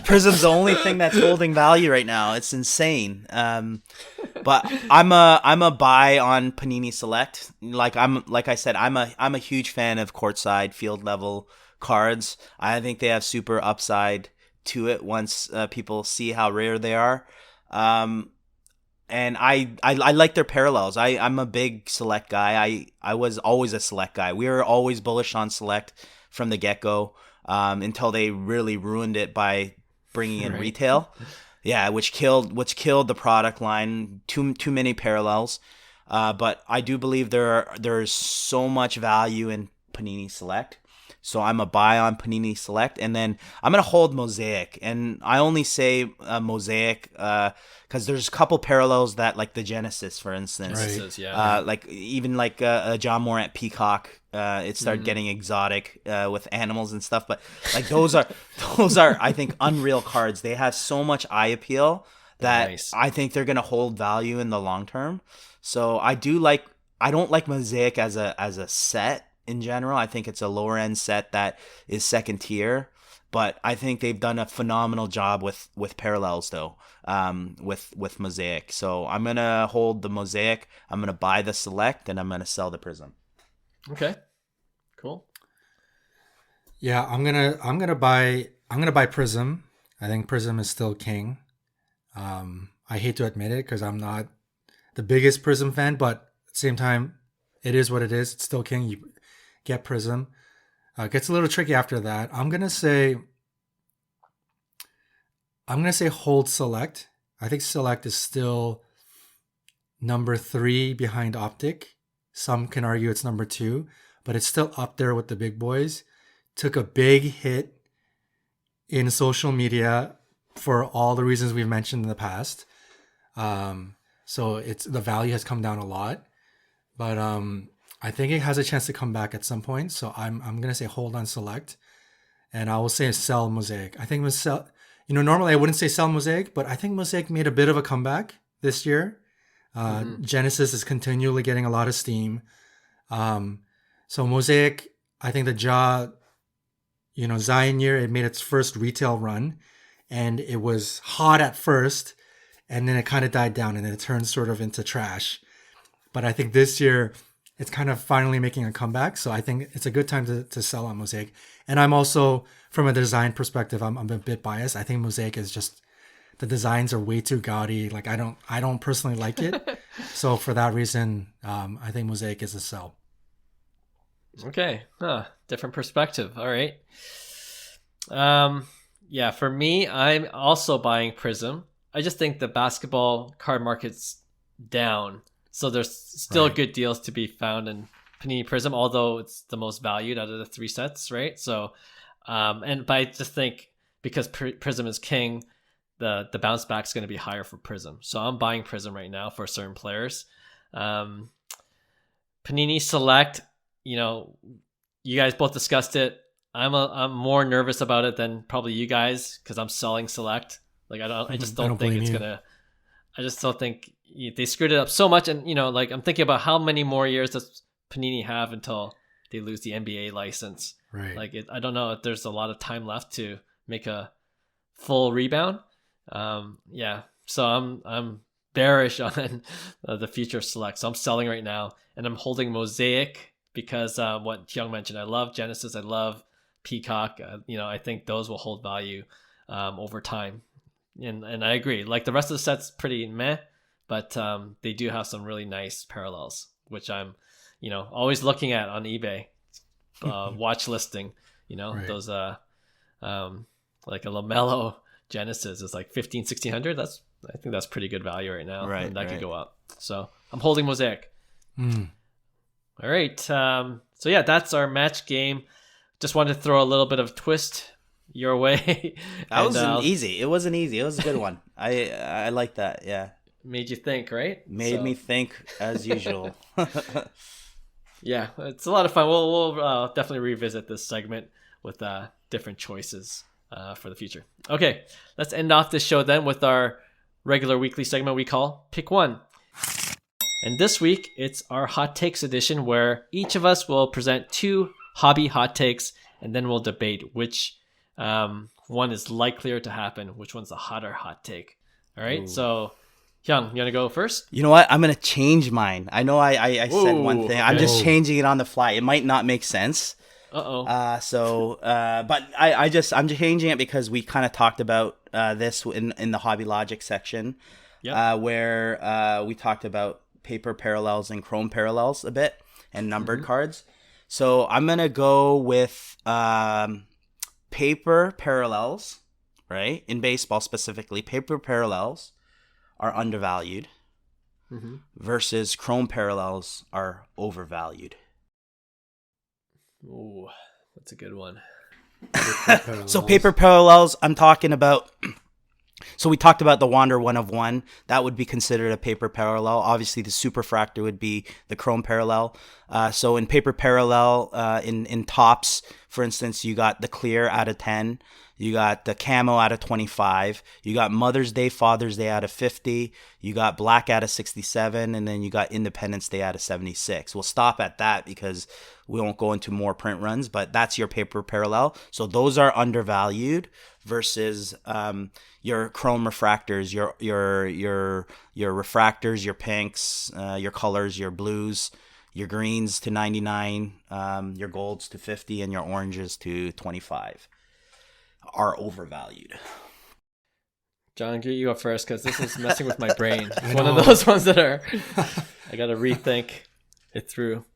Prism's the only thing that's holding value right now. It's insane. But I'm a buy on Panini Select. Like I said, I'm a huge fan of courtside field level cards. I think they have super upside to it once people see how rare they are. And I like their parallels. I'm a big Select guy. I was always a Select guy. We were always bullish on Select from the get-go until they really ruined it by bringing in retail. Yeah, which killed the product line. Too many parallels. But I do believe there's so much value in Panini Select. So I'm a buy on Panini Select, and then I'm going to hold Mosaic. And I only say Mosaic because there's a couple parallels that, like the Genesis, for instance. Genesis, yeah. Like even like John Morant Peacock, it started getting exotic with animals and stuff. But like those are I think unreal cards. They have so much eye appeal that I think they're going to hold value in the long term. So I don't like Mosaic as a set. In general, I think it's a lower end set that is second tier, but I think they've done a phenomenal job with parallels though, with Mosaic. So I'm gonna hold the Mosaic, I'm gonna buy the Select, and I'm gonna sell the Prizm. Okay, cool. Yeah, I'm gonna buy Prizm. I think Prizm is still king. I hate to admit it because I'm not the biggest Prizm fan, but at the same time, it is what it is. It's still king. You get Prizm. Gets a little tricky after that. I'm gonna say hold Select. I think Select is still number 3 behind Optic. Some can argue it's number 2, but it's still up there with the big boys. Took a big hit in social media for all the reasons we've mentioned in the past. So the value has come down a lot, but I think it has a chance to come back at some point. So I'm gonna say hold on Select, and I will say sell Mosaic. I think normally I wouldn't say sell Mosaic, but I think Mosaic made a bit of a comeback this year. Genesis is continually getting a lot of steam. So Mosaic, I think the Zion year, it made its first retail run, and it was hot at first, and then it kind of died down, and then it turned sort of into trash. But I think this year, it's kind of finally making a comeback. So I think it's a good time to sell on Mosaic. And I'm also, from a design perspective, I'm a bit biased. I think Mosaic is just, the designs are way too gaudy. Like I don't personally like it. So for that reason, I think Mosaic is a sell. Okay. Different perspective. All right. Yeah, for me, I'm also buying Prism. I just think the basketball card market's down. So there's still Right. good deals to be found in Panini Prism, although it's the most valued out of the three sets, right? So, but I just think because Prism is king, the bounce back is going to be higher for Prism. So I'm buying Prism right now for certain players. Um, Panini Select, you guys both discussed it. I'm more nervous about it than probably you guys because I'm selling Select. Like I just I don't think blame it's you. gonna. I just don't think they screwed it up so much. And like I'm thinking about how many more years does Panini have until they lose the NBA license. Right. Like I don't know if there's a lot of time left to make a full rebound. Yeah. So I'm bearish on the future Select. So I'm selling right now, and I'm holding Mosaic because what Hyung mentioned. I love Genesis. I love Peacock. I think those will hold value over time. And I agree. Like the rest of the set's pretty meh, but they do have some really nice parallels, which I'm, always looking at on eBay, watch listing. Right. Those like a LaMelo Genesis is like 1,500, 1,600. I think that's pretty good value right now, Right, and that could right. go up. So I'm holding Mosaic. Mm. All right. So yeah, that's our match game. Just wanted to throw a little bit of twist your way. That and wasn't easy. It wasn't easy. It was a good one. I like that. Yeah, made you think, right? made me think as usual. Yeah, it's a lot of fun. We'll definitely revisit this segment with different choices for the future. Okay, let's end off this show then with our regular weekly segment we call Pick One. And this week, it's our Hot Takes edition where each of us will present 2 hobby hot takes, and then we'll debate which one is likelier to happen, which one's the hotter hot take. All right, Ooh. So Hyung, you want to go first? You know what? I'm gonna change mine. I know I said one thing. I'm okay. just changing it on the fly. It might not make sense. Uh-oh. But I'm just changing it because we kind of talked about this in the Hobby Logic section, Yep. where we talked about paper parallels and chrome parallels a bit and numbered cards. So I'm gonna go with paper parallels, right? In baseball specifically, paper parallels are undervalued versus chrome parallels are overvalued. Ooh, that's a good one. So paper parallels, I'm talking about. So we talked about the Wander 1 of 1. That would be considered a paper parallel. Obviously, the Superfractor would be the chrome parallel. So in paper parallel, in tops, for instance, you got the clear out of 10. You got the camo out of 25. You got Mother's Day, Father's Day out of 50. You got black out of 67. And then you got Independence Day out of 76. We'll stop at that because we won't go into more print runs, but that's your paper parallel. So those are undervalued versus your chrome refractors, your refractors, your pinks, your colors, your blues, your greens to 99, your golds to 50, and your oranges to 25 are overvalued. John, get you up first because this is messing with my brain. It's one of those ones that are I gotta rethink it through.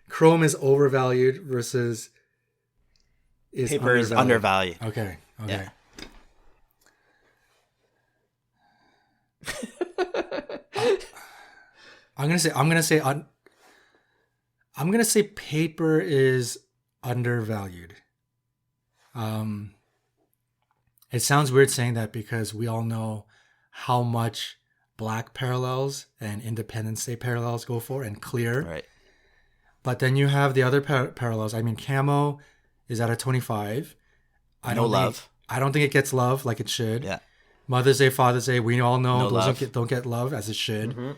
Chrome is overvalued versus Paper is undervalued. Okay. Yeah. I'm gonna say paper is undervalued. It sounds weird saying that because we all know how much black parallels and Independence Day parallels go for and clear. Right. But then you have the other parallels. I mean, camo is at a 25. I don't think it gets love like it should. Yeah. Mother's Day, Father's Day, we all know No those love. don't get love as it should.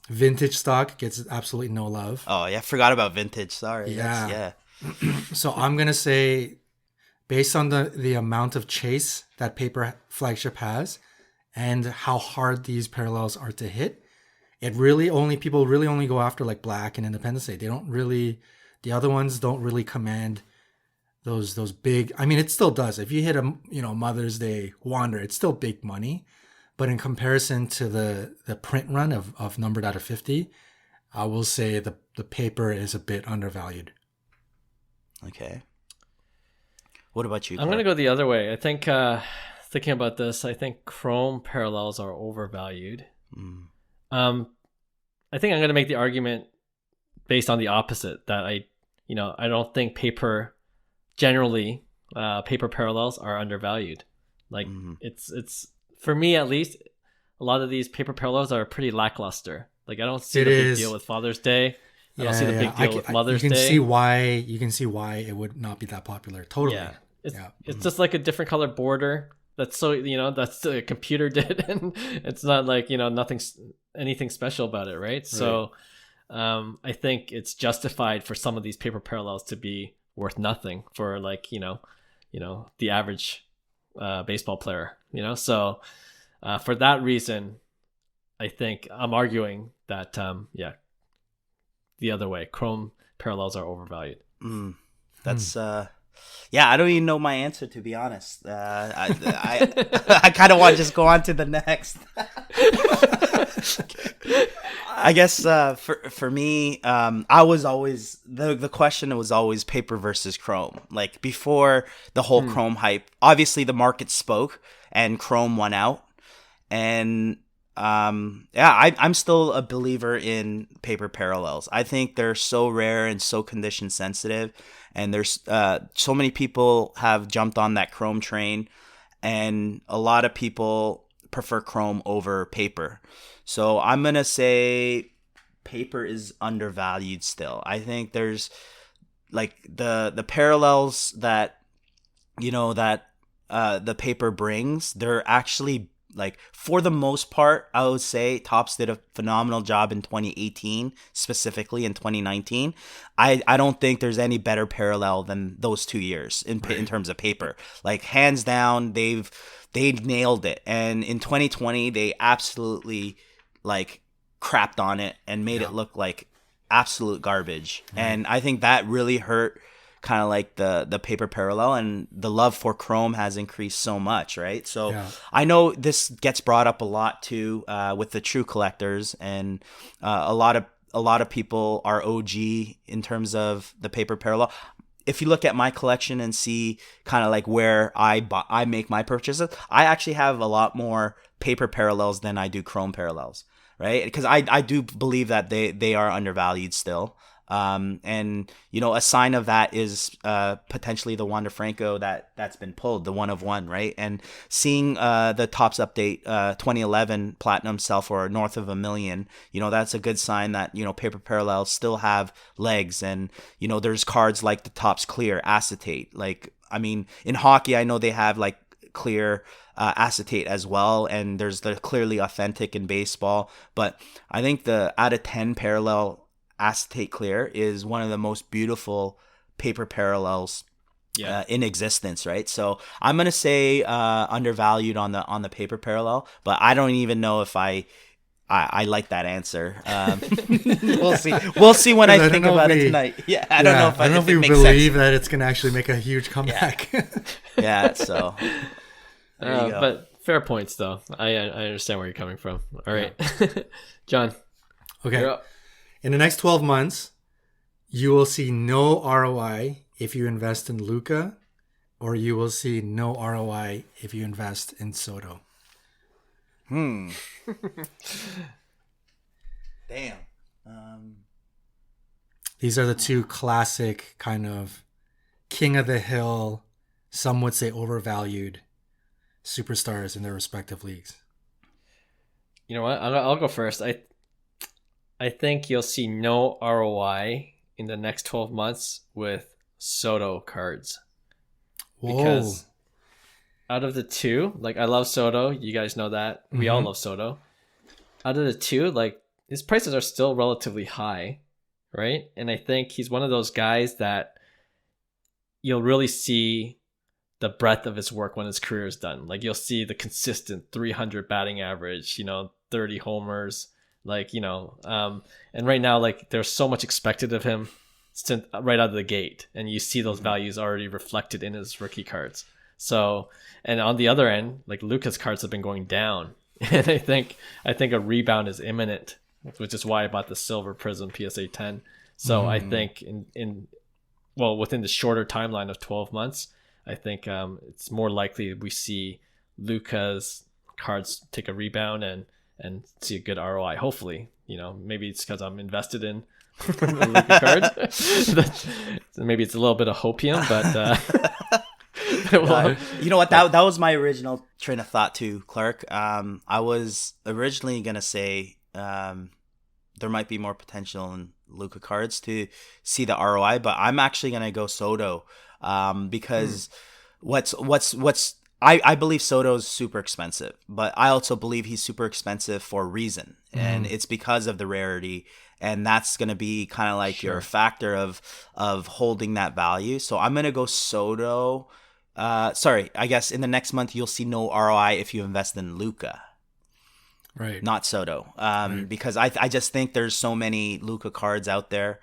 Vintage stock gets absolutely no love. Oh, yeah. Forgot about vintage. Sorry. Yeah. Yeah. So I'm going to say, based on the amount of chase that paper flagship has and how hard these parallels are to hit, people really only go after like black and Independence Day. They don't really, the other ones don't really command those big. I mean, it still does. If you hit a Mother's Day Wander, it's still big money. But in comparison to the print run of numbered out of 50, I will say the paper is a bit undervalued. Okay. What about you, I'm going to go the other way. I think, thinking about this, I think chrome parallels are overvalued. I think I'm going to make the argument based on the opposite, that I don't think paper parallels are undervalued. Like it's for me at least, a lot of these paper parallels are pretty lackluster. Like I don't see the big deal with Father's Day. I don't see the big deal with Mother's Day. You can see why it would not be that popular. Totally. Yeah. It's just like a different color border. That's that's the computer did, and it's not like anything special about it, right? So I think it's justified for some of these paper parallels to be worth nothing for the average baseball player, so for that reason I think I'm arguing that the other way, chrome parallels are overvalued. That's I don't even know my answer, to be honest. I kind of want to just go on to the next. I guess for me, I was always the question was always paper versus chrome. Like before the whole chrome hype, obviously the market spoke and chrome won out. And I'm still a believer in paper parallels. I think they're so rare and so condition sensitive. And there's so many people have jumped on that chrome train, and a lot of people prefer chrome over paper. So I'm going to say paper is undervalued still. I think there's like the parallels that, the paper brings, they're actually like, for the most part, I would say Topps did a phenomenal job in 2018, specifically in 2019. I don't think there's any better parallel than those 2 years in terms of paper. Like hands down, they nailed it. And in 2020, they absolutely like crapped on it and made it look like absolute garbage. And I think that really hurt kind of like the paper parallel, and the love for chrome has increased so much, right? So I know this gets brought up a lot too with the true collectors, and a lot of people are OG in terms of the paper parallel. If you look at my collection and see kind of like where I make my purchases, I actually have a lot more paper parallels than I do chrome parallels, right? Because I do believe that they are undervalued still. And a sign of that is potentially the Wander Franco that's been pulled, the 1 of 1, right? And seeing the Topps update 2011 platinum sell for north of $1 million, that's a good sign that paper parallels still have legs. And there's cards like the Topps clear acetate. Like, I mean, in hockey, I know they have like clear acetate as well, and there's the clearly authentic in baseball. But I think the out of 10 parallel acetate clear is one of the most beautiful paper parallels in existence, right? So I'm gonna say undervalued on the paper parallel, but I don't even know if I like that answer. We'll see when I think about it tonight. I don't know if we believe that it's gonna actually make a huge comeback. So there you go. But fair points though. I understand where you're coming from. All right. John, okay, you're up. In the next 12 months, you will see no ROI if you invest in Luka, or you will see no ROI if you invest in Soto. Damn. These are the two classic kind of king of the hill, some would say overvalued superstars in their respective leagues. You know what? I'll go first. I think you'll see no ROI in the next 12 months with Soto cards. Whoa. Because out of the two, like I love Soto. You guys know that. We all love Soto. Out of the two, like his prices are still relatively high, right? And I think he's one of those guys that you'll really see the breadth of his work when his career is done. Like you'll see the consistent 300 batting average, 30 homers. And right now, like there's so much expected of him. right out of the gate, and you see those values already reflected in his rookie cards. So, and on the other end, like Luka's cards have been going down, and I think a rebound is imminent, which is why I bought the Silver Prizm PSA 10. So I think within the shorter timeline of 12 months, I think it's more likely we see Luka's cards take a rebound and see a good ROI. Hopefully, maybe it's because I'm invested in the Luka cards. Maybe it's a little bit of hopium, but you know what? That was my original train of thought too, Clark. I was originally gonna say there might be more potential in Luka cards to see the ROI, but I'm actually gonna go Soto because I believe Soto's super expensive, but I also believe he's super expensive for a reason, and it's because of the rarity, and that's going to be kind of like your factor of holding that value. So I'm going to go Soto. I guess in the next month you'll see no ROI if you invest in Luka. Right. Not Soto. Because I just think there's so many Luka cards out there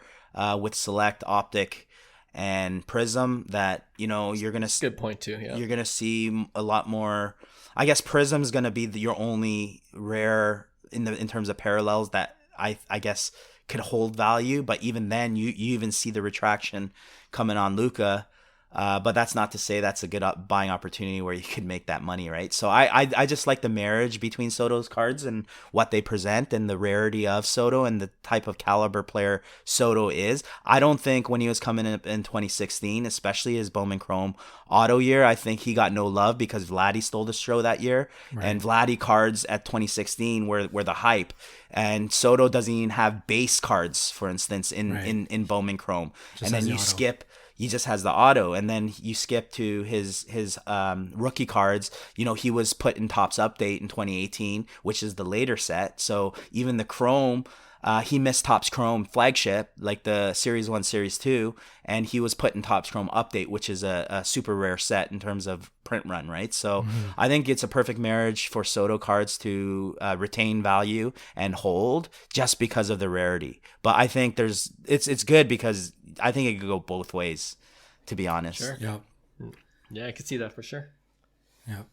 with Select, Optic, and Prizm that you're gonna. Good point too. Yeah. You're gonna see a lot more. I guess Prizm's gonna be your only rare in terms of parallels that I guess could hold value. But even then, you even see the retraction coming on Luka. But that's not to say that's a good buying opportunity where you could make that money, right? So I just like the marriage between Soto's cards and what they present and the rarity of Soto and the type of caliber player Soto is. I don't think when he was coming in 2016, especially his Bowman Chrome auto year, I think he got no love because Vladdy stole the show that year. Right. And Vladdy cards at 2016 were the hype. And Soto doesn't even have base cards, for instance, in Bowman Chrome. Just and then you skip... He just has the auto, and then you skip to his rookie cards. He was put in Topps Update in 2018, which is the later set. So even the Chrome, he missed Topps Chrome flagship, like the Series 1, Series 2, and he was put in Topps Chrome Update, which is a super rare set in terms of print run, right? So I think it's a perfect marriage for Soto cards to retain value and hold just because of the rarity. But I think it's good because I think it could go both ways, to be honest. Sure. Yeah. Yeah, I could see that for sure. Yeah.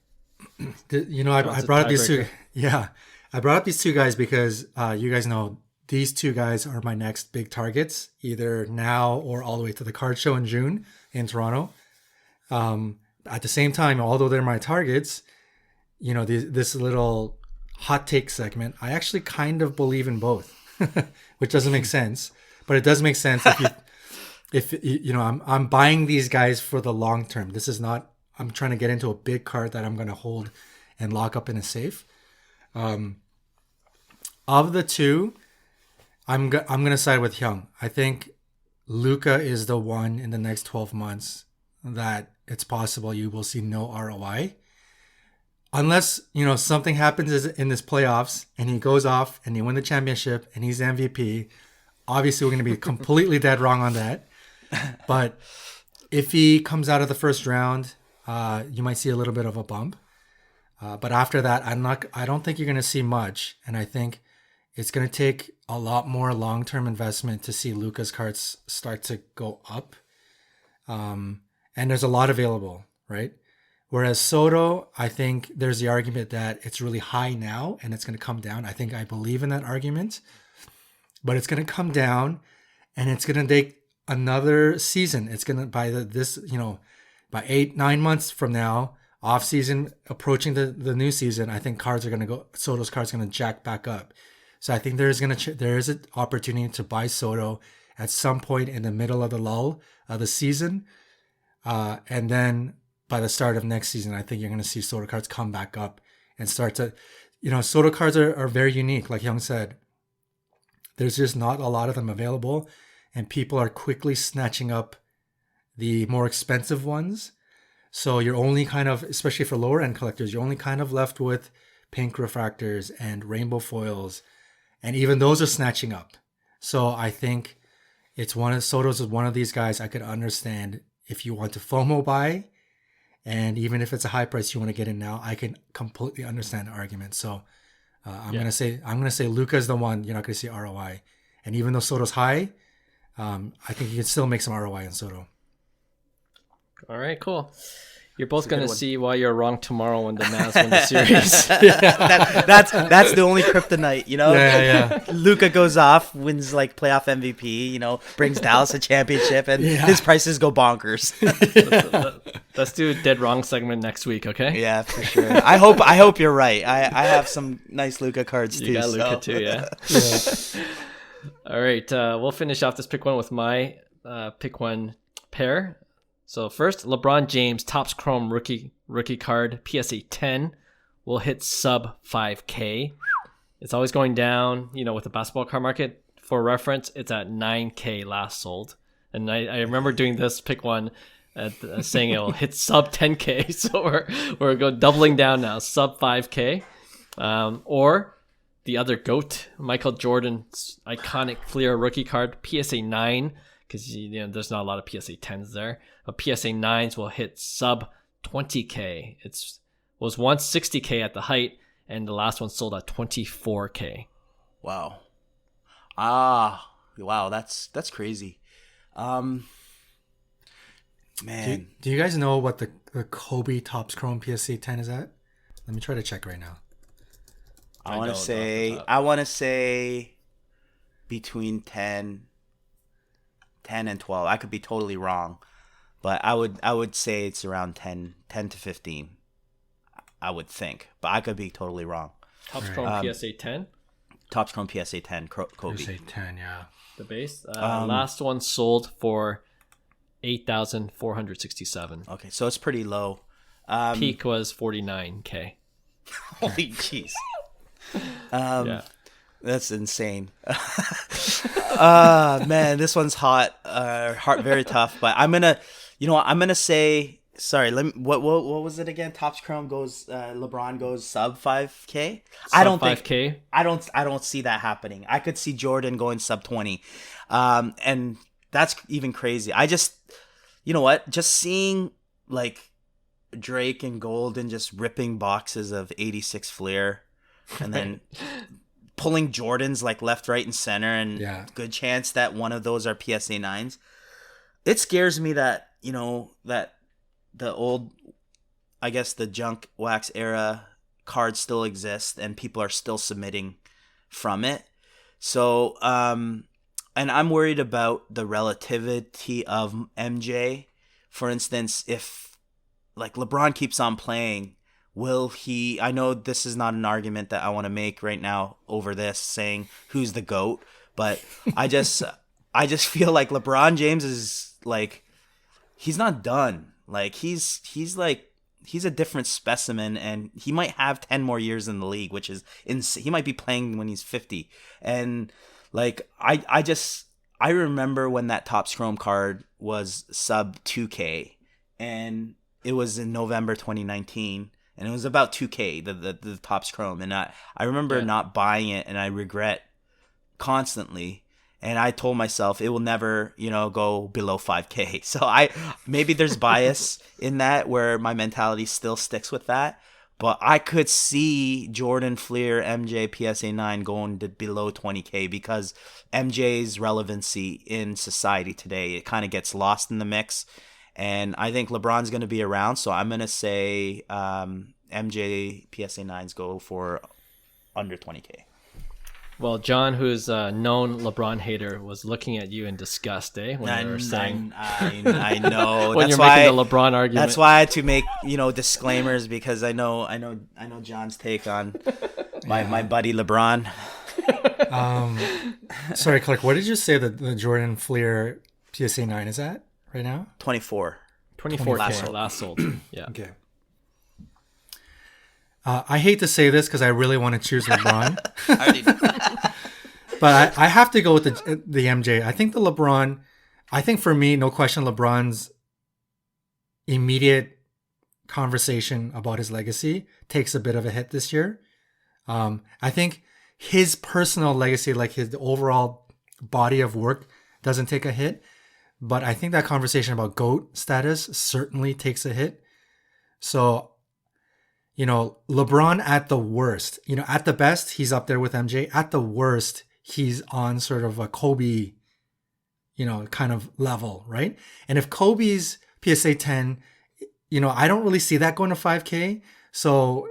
I brought up these two. Yeah. I brought up these two guys because you guys know these two guys are my next big targets, either now or all the way to the card show in June in Toronto. At the same time, although they're my targets, this little hot take segment, I actually kind of believe in both, which doesn't make sense, but it does make sense if I'm buying these guys for the long term. This is not, I'm trying to get into a big card that I'm going to hold and lock up in a safe. Of the two, I'm going to side with Hyung. I think Luka is the one in the next 12 months that it's possible you will see no ROI. Unless, something happens in this playoffs and he goes off and he win the championship and he's MVP. Obviously, we're going to be completely dead wrong on that. But if he comes out of the first round, you might see a little bit of a bump. But after that, I don't think you're going to see much. And I think it's going to take a lot more long-term investment to see Luka's cards start to go up. And there's a lot available, right? Whereas Soto, I think there's the argument that it's really high now and it's going to come down. I believe in that argument. But it's going to come down and it's going to take another season. It's going to, by 8-9 months from now, off season, approaching the new season, I think Soto's cards are going to jack back up. So I think there is an opportunity to buy Soto at some point in the middle of the lull of the season. And then by the start of next season, I think you're going to see Soto cards come back up and start to, Soto cards are very unique. Like Hyung said, there's just not a lot of them available, and people are quickly snatching up the more expensive ones. So you're only kind of, especially for lower end collectors, you're only kind of left with pink refractors and rainbow foils, and even those are snatching up. So I think Soto's is one of these guys I could understand if you want to FOMO buy, and even if it's a high price you want to get in now, I can completely understand the argument. So I'm gonna say Luka is the one you're not gonna see ROI, and even though Soto's high, I think you can still make some ROI in Soto. All right, cool. You're both a going to good one. see why you're wrong tomorrow when the Mavs win the series. That's the only kryptonite, you know. Yeah. Luka goes off, wins like playoff MVP, you know, brings Dallas a championship, and his prices go bonkers. Let's do a dead wrong segment next week, okay? Yeah, for sure. I hope you're right. I have some nice Luka cards too. You got Luka too, yeah. All right, we'll finish off this pick one with my pick one pair. So first, LeBron James Topps Chrome rookie card PSA 10 will hit sub 5K. It's always going down, you know, with the basketball card market. For reference, it's at 9K last sold. And I remember doing this pick one saying it will hit sub 10K. So we're doubling down now, sub 5K. Or the other GOAT, Michael Jordan's iconic Fleer rookie card PSA 9. Because there's not a lot of PSA 10s there. But PSA 9s will hit sub 20K. It was once 60K at the height, and the last one sold at 24K. Wow. Wow, that's crazy. Man. Do you guys know what the Kobe Topps Chrome PSA 10 is at? Let me try to check right now. I want to say between 10 and 12. I could be totally wrong, but I would say it's around 10 to 15. I would think, but I could be totally wrong. Topps Chrome PSA 10? Topps Chrome PSA 10, Kobe. PSA 10, yeah. The base? Last one sold for 8,467. Okay, so it's pretty low. Peak was 49K. Holy jeez. Yeah. That's insane. Man, this one's hot. Very tough. But I'm gonna say. Sorry. What was it again? Topps Chrome goes. LeBron goes sub 5K. I don't think. 5K. I don't see that happening. I could see Jordan going sub 20, and that's even crazy. I just, you know what? Just seeing like Drake and Golden just ripping boxes of 86 Fleer, and then pulling Jordans like left, right, and center, and good chance that one of those are PSA 9s. It scares me that, you know, that the old, I guess the junk wax era cards still exist and people are still submitting from it. So, and I'm worried about the relativity of MJ. For instance, if like LeBron keeps on playing, will he? I know this is not an argument that I want to make right now over this, saying who's the GOAT, but I just feel like LeBron James is like, he's not done. Like he's a different specimen, and he might have 10 more years in the league, which is insane. He might be playing when he's 50, and like I remember when that Topps Chrome card was sub 2K, and it was in November 2019. And it was about 2K, the Topps Chrome. And I remember not buying it, and I regret constantly. And I told myself it will never, you know, go below 5K. So maybe there's bias in that where my mentality still sticks with that. But I could see Jordan, Fleer, MJ, PSA 9 going to below 20K because MJ's relevancy in society today, it kind of gets lost in the mix. And I think LeBron's going to be around, so I'm going to say MJ PSA 9s go for under 20K. Well, John, who's a known LeBron hater, was looking at you in disgust, when you were saying... I know. when you're making the LeBron argument. That's why I had to make, you know, disclaimers, because I know John's take on my buddy LeBron. Sorry, Clark, what did you say the Jordan Fleer PSA 9 is at right now? 24K last sold. Yeah. Okay. I hate to say this because I really want to choose LeBron. I already know. But I have to go with the MJ. I think for me, no question, LeBron's immediate conversation about his legacy takes a bit of a hit this year. I think his personal legacy, like his overall body of work, doesn't take a hit. But I think that conversation about GOAT status certainly takes a hit. So, you know, LeBron at the worst, you know, at the best, he's up there with MJ. At the worst, he's on sort of a Kobe, kind of level, right? And if Kobe's PSA 10, I don't really see that going to 5K. So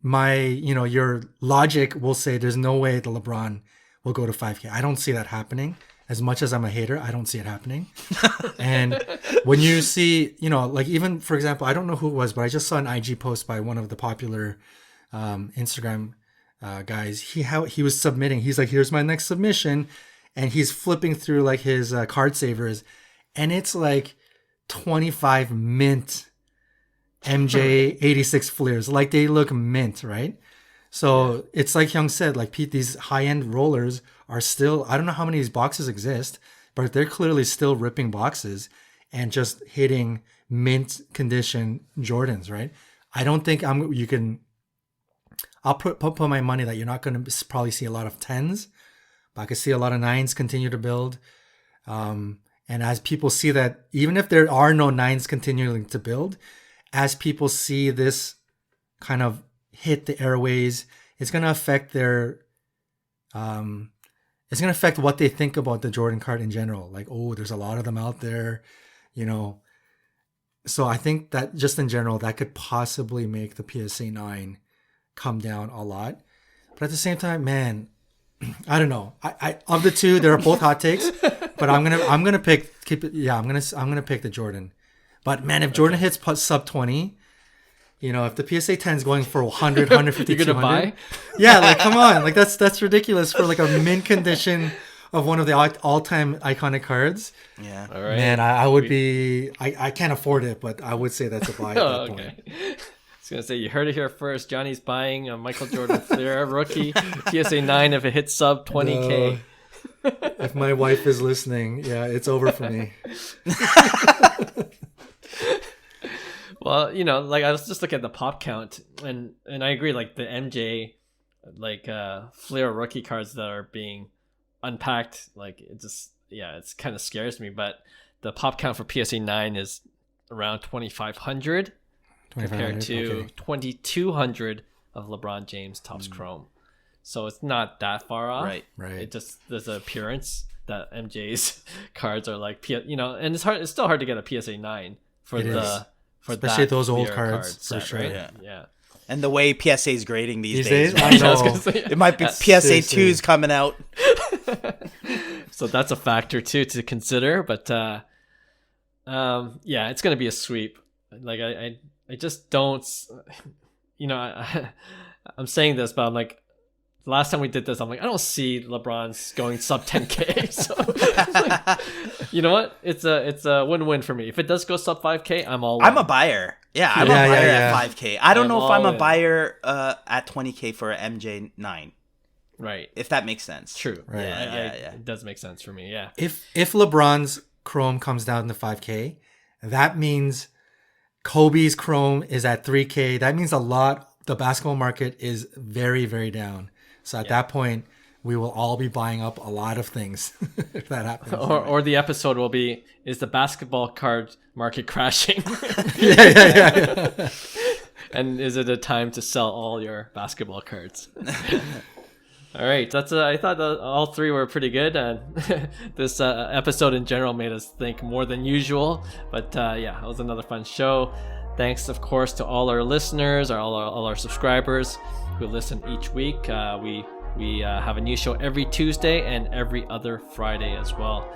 your logic will say there's no way the LeBron will go to 5K. I don't see that happening. As much as I'm a hater, I don't see it happening. And when you see, like even, for example, I don't know who it was, but I just saw an IG post by one of the popular Instagram guys. He was submitting. He's like, here's my next submission. And he's flipping through like his card savers. And it's like 25 mint MJ 86 flares. Like they look mint, right? So it's like Hyung said, like Pete, these high-end rollers are still, I don't know how many of these boxes exist, but they're clearly still ripping boxes and just hitting mint condition Jordans, right? I don't think I'll put my money that you're not going to probably see a lot of 10s, but I could see a lot of 9s continue to build. And as people see that, even if there are no 9s continuing to build, as people see this kind of hit the airways, it's going to affect it's going to affect what they think about the Jordan card in general. Like, oh, there's a lot of them out there, So I think that just in general, that could possibly make the PSA 9 come down a lot. But at the same time, man, I don't know. I of the two, they're both hot takes, but I'm gonna pick the Jordan. But man, if Jordan hits sub 20, if the PSA 10 is going for 100, 150, you're gonna 200, buy? yeah, like come on, like that's ridiculous for like a mint condition of one of the all-time iconic cards. Yeah, all right. Man, I would be. I can't afford it, but I would say that's a buy at that point. I was gonna say, you heard it here first. Johnny's buying a Michael Jordan Flair rookie PSA 9 if it hits sub 20K. If my wife is listening, yeah, it's over for me. Well, like I was just looking at the pop count, and I agree. Like the MJ, like Flair rookie cards that are being unpacked, like it's kind of scares me. But the pop count for PSA 9 is around 2,500 compared to 2,200 of LeBron James Topps Chrome. So it's not that far off. Right. It just, there's an appearance that MJ's cards are like, and it's still hard to get a PSA 9 for especially those old cards set, for sure. Right? Yeah. And the way PSA is grading these days, I know. It might be PSA 2s coming out. So that's a factor too to consider. But it's going to be a sweep. Like I just don't, I'm saying this, but I'm like, the last time we did this, I'm like, I don't see LeBron's going sub 10K. So like, you know what? It's a win-win for me. If it does go sub 5K, I'm all in. I'm a buyer. Yeah, I'm a buyer at 5K. I don't know if I'm a buyer at 20K for an MJ 9. Right. If that makes sense. True. Right. Yeah. It does make sense for me. Yeah. If LeBron's Chrome comes down to 5K, that means Kobe's Chrome is at 3K. That means the basketball market is very, very down. So at that point, we will all be buying up a lot of things if that happens. Or the episode will be, is the basketball card market crashing? Yeah. And is it a time to sell all your basketball cards? All right. I thought all three were pretty good. And this episode in general made us think more than usual. But it was another fun show. Thanks, of course, to all our listeners, all our subscribers who listen each week. We have a new show every Tuesday and every other Friday as well.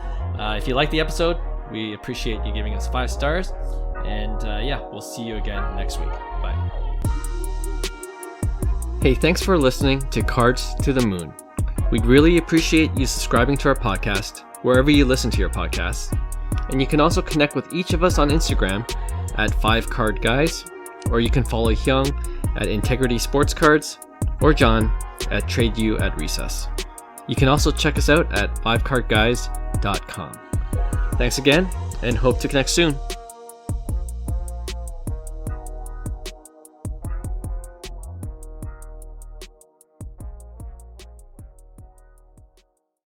If you like the episode, we appreciate you giving us 5 stars. And we'll see you again next week. Bye. Hey, thanks for listening to Cards to the Moon. We'd really appreciate you subscribing to our podcast wherever you listen to your podcasts. And you can also connect with each of us on Instagram at 5cardguys, or you can follow Hyung at Integrity Sports Cards, or John at TradeU at Recess. You can also check us out at 5cardguys.com. Thanks again, and hope to connect soon.